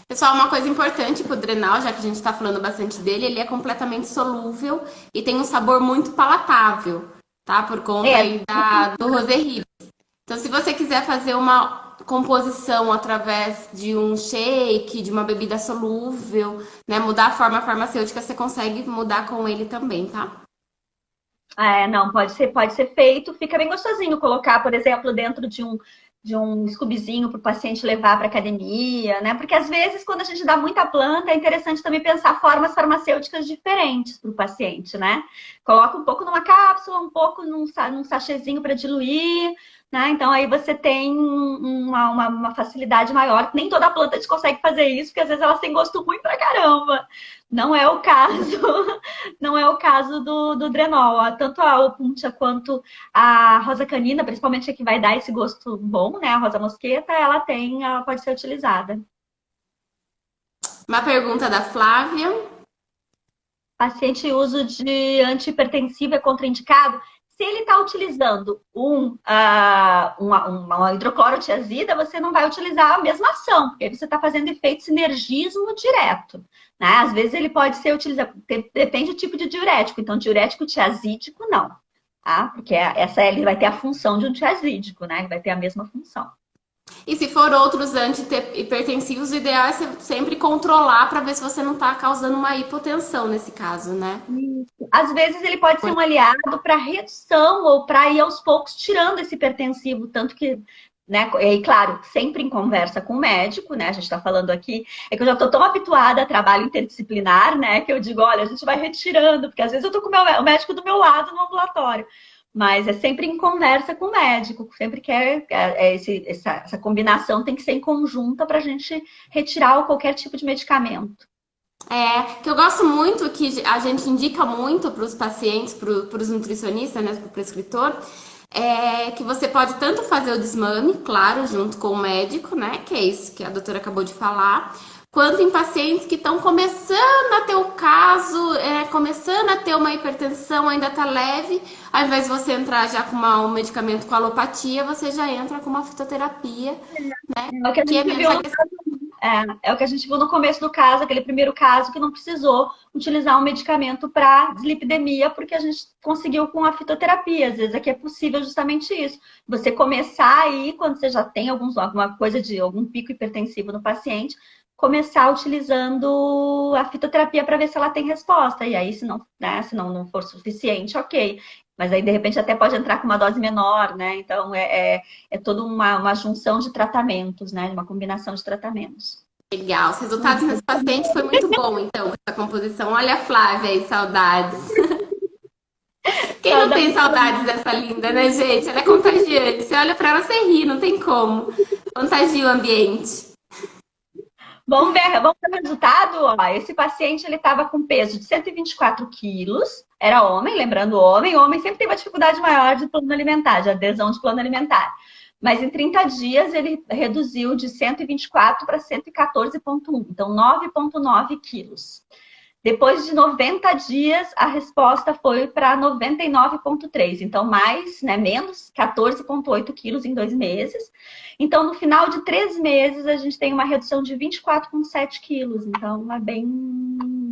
Pessoal, uma coisa importante pro Drenal, já que a gente está falando bastante dele, ele é completamente solúvel e tem um sabor muito palatável, tá? Por conta É, aí do Rosé Ribes. Então, se você quiser fazer uma composição através de um shake, de uma bebida solúvel, né, mudar a forma farmacêutica, você consegue mudar com ele também, tá? não, pode ser feito, fica bem gostosinho colocar, por exemplo, dentro de um scoobzinho para o paciente levar para academia, né? Porque às vezes, quando a gente dá muita planta, é interessante também pensar formas farmacêuticas diferentes para o paciente, né? Coloca um pouco numa cápsula, um pouco num sachêzinho para diluir, né? Então aí você tem uma facilidade maior. Nem toda planta a gente consegue fazer isso, porque às vezes elas têm gosto ruim pra caramba. Não é o caso, não é o caso do Drenol. Tanto a Opuntia quanto a rosa canina, principalmente a que vai dar esse gosto bom, né? A rosa mosqueta, ela pode ser utilizada. Uma pergunta da Flávia. Paciente uso de antihipertensivo é contraindicado? Se ele está utilizando uma hidroclorotiazida, você não vai utilizar a mesma ação, porque você está fazendo efeito sinergismo direto. Né? Às vezes ele pode ser utilizado, depende do tipo de diurético. Então, diurético tiazídico, não. Tá? Porque essa ele vai ter a função de um tiazídico, né? Ele vai ter a mesma função. E se for outros antihipertensivos, o ideal é sempre controlar para ver se você não está causando uma hipotensão nesse caso, né? Às vezes ele pode ser um aliado para redução ou para ir aos poucos tirando esse hipertensivo, tanto que, né, e claro, sempre em conversa com o médico, né, a gente está falando aqui, é que eu já estou tão habituada a trabalho interdisciplinar, né, que eu digo, olha, a gente vai retirando, porque às vezes eu estou com o médico do meu lado no ambulatório, mas é sempre em conversa com o médico, sempre que essa combinação tem que ser em conjunta para a gente retirar qualquer tipo de medicamento. Que eu gosto muito, que a gente indica muito para os pacientes, para os nutricionistas, né, para o prescritor, que você pode tanto fazer o desmame, claro, junto com o médico, né, que é isso que a doutora acabou de falar, quanto em pacientes que estão começando a ter o caso, começando a ter uma hipertensão, ainda está leve, ao invés de você entrar já com um medicamento com alopatia, você já entra com uma fitoterapia, né, É o que a gente viu é o que a gente viu no começo do caso, aquele primeiro caso que não precisou utilizar um medicamento para dislipidemia, porque a gente conseguiu com a fitoterapia. Às vezes aqui é possível justamente isso. Você começar aí, quando você já tem alguma coisa de algum pico hipertensivo no paciente, começar utilizando a fitoterapia para ver se ela tem resposta. E aí, se não, né, se não for suficiente, ok. Mas aí, de repente, até pode entrar com uma dose menor, né? Então, é toda uma junção de tratamentos, né? Uma combinação de tratamentos. Legal. Os resultados nesse paciente foi muito bom, então, com essa composição. Olha a Flávia aí, saudades. Quem não tem saudades dessa linda, né, gente? Ela é contagiante. Você olha pra ela, você ri, não tem como. Contagia o ambiente. Vamos ver o resultado? Ó, esse paciente ele estava com peso de 124 quilos, era homem, lembrando o homem sempre tem uma dificuldade maior de plano alimentar, de adesão de plano alimentar. Mas em 30 dias ele reduziu de 124 para 114,1, então 9,9 quilos. Depois de 90 dias, a resposta foi para 99,3. Então, menos 14,8 quilos em 2 meses. Então, no final de 3 meses, a gente tem uma redução de 24,7 quilos. Então, é bem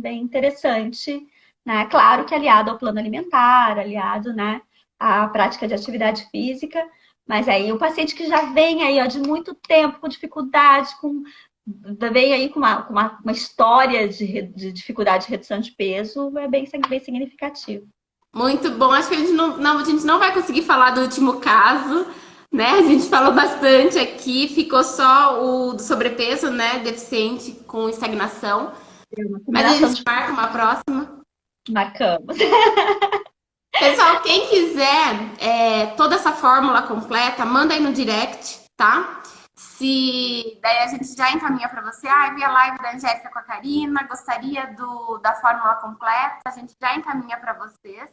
interessante. Né? Claro que aliado ao plano alimentar, aliado, né, à prática de atividade física. Mas aí, o paciente que já vem aí, ó, de muito tempo, com dificuldade, com vem aí com uma história de dificuldade de redução de peso, é bem significativo. Muito bom. Acho que a gente não vai conseguir falar do último caso, né? A gente falou bastante aqui, ficou só o do sobrepeso, né? Deficiente com estagnação. É uma Mas a combinação gente de marca uma próxima. marcamos. Pessoal, quem quiser toda essa fórmula completa, manda aí no direct, tá? Se daí a gente já encaminha para você. Ah, vi a live da Angélica com a Karina, gostaria da fórmula completa, a gente já encaminha para vocês.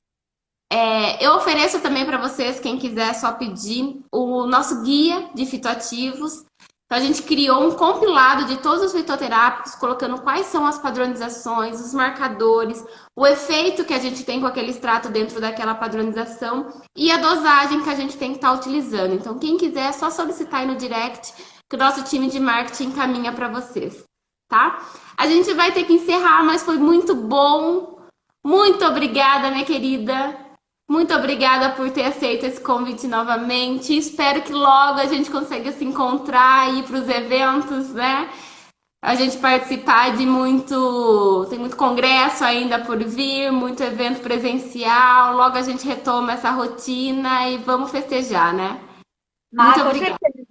Eu ofereço também para vocês, quem quiser só pedir, o nosso guia de fitoativos. Então, a gente criou um compilado de todos os fitoterápicos, colocando quais são as padronizações, os marcadores, o efeito que a gente tem com aquele extrato dentro daquela padronização e a dosagem que a gente tem que estar utilizando. Então, quem quiser, é só solicitar aí no direct, que o nosso time de marketing encaminha para vocês, tá? A gente vai ter que encerrar, mas foi muito bom. Muito obrigada, minha querida. Muito obrigada por ter aceito esse convite novamente. Espero que logo a gente consiga se encontrar e ir para os eventos, né? A gente participar de muito. Tem muito congresso ainda por vir, muito evento presencial. Logo a gente retoma essa rotina e vamos festejar, né? Muito Com obrigada. certeza.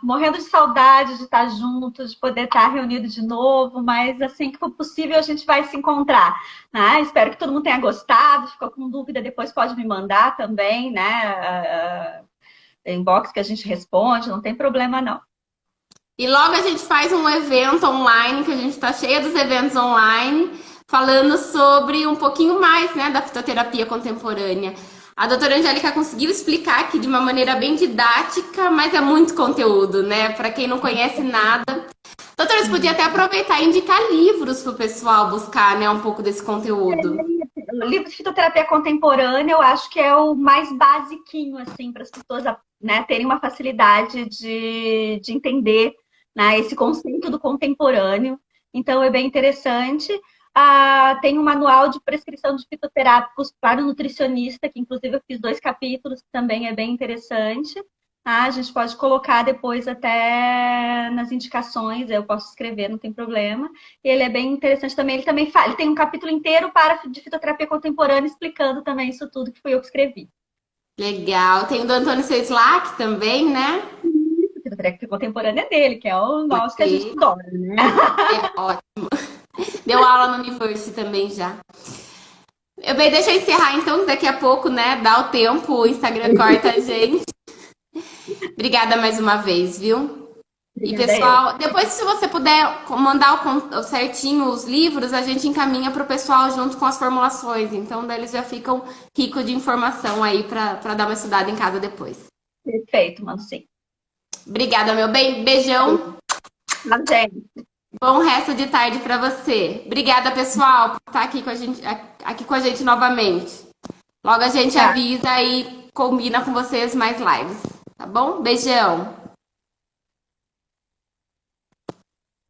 Morrendo de saudade de estar juntos, de poder estar reunido de novo, mas assim que for possível a gente vai se encontrar, né? Espero que todo mundo tenha gostado. Ficou com dúvida, depois pode me mandar também, né? Inbox que a gente responde, não tem problema não. E logo a gente faz um evento online, que a gente está cheia dos eventos online, falando sobre um pouquinho mais, né, da fitoterapia contemporânea. A doutora Angélica conseguiu explicar aqui de uma maneira bem didática, mas é muito conteúdo, né? Para quem não conhece nada. Doutora, você podia até aproveitar e indicar livros para o pessoal buscar, né, um pouco desse conteúdo. O livro de fitoterapia contemporânea eu acho que é o mais basiquinho, assim, para as pessoas, né, terem uma facilidade de entender, né, esse conceito do contemporâneo. Então, é bem interessante. Tem um manual de prescrição de fitoterápicos para o nutricionista, que inclusive eu fiz 2 capítulos, que também é bem interessante. A gente pode colocar depois até nas indicações, eu posso escrever, não tem problema. Ele é bem interessante também. Ele tem um capítulo inteiro de fitoterapia contemporânea explicando também isso tudo que fui eu que escrevi. Legal. Tem o do Antônio Seislak também, né? A fitoterapia contemporânea é dele, que é o nosso que a gente adora, né? É ótimo. Deu aula no Universe também já. Bem, deixa eu encerrar então, daqui a pouco, né? Dá o tempo, o Instagram corta a gente. Obrigada mais uma vez, viu? E pessoal, depois se você puder mandar certinho os livros, a gente encaminha para o pessoal junto com as formulações. Então, daí eles já ficam ricos de informação aí para dar uma estudada em casa depois. Perfeito, mano, sim. Obrigada, meu bem. Beijão. Gente. Bom resto de tarde para você. Obrigada, pessoal, por estar aqui com a gente novamente. Logo a gente avisa e combina com vocês mais lives, tá bom? Beijão.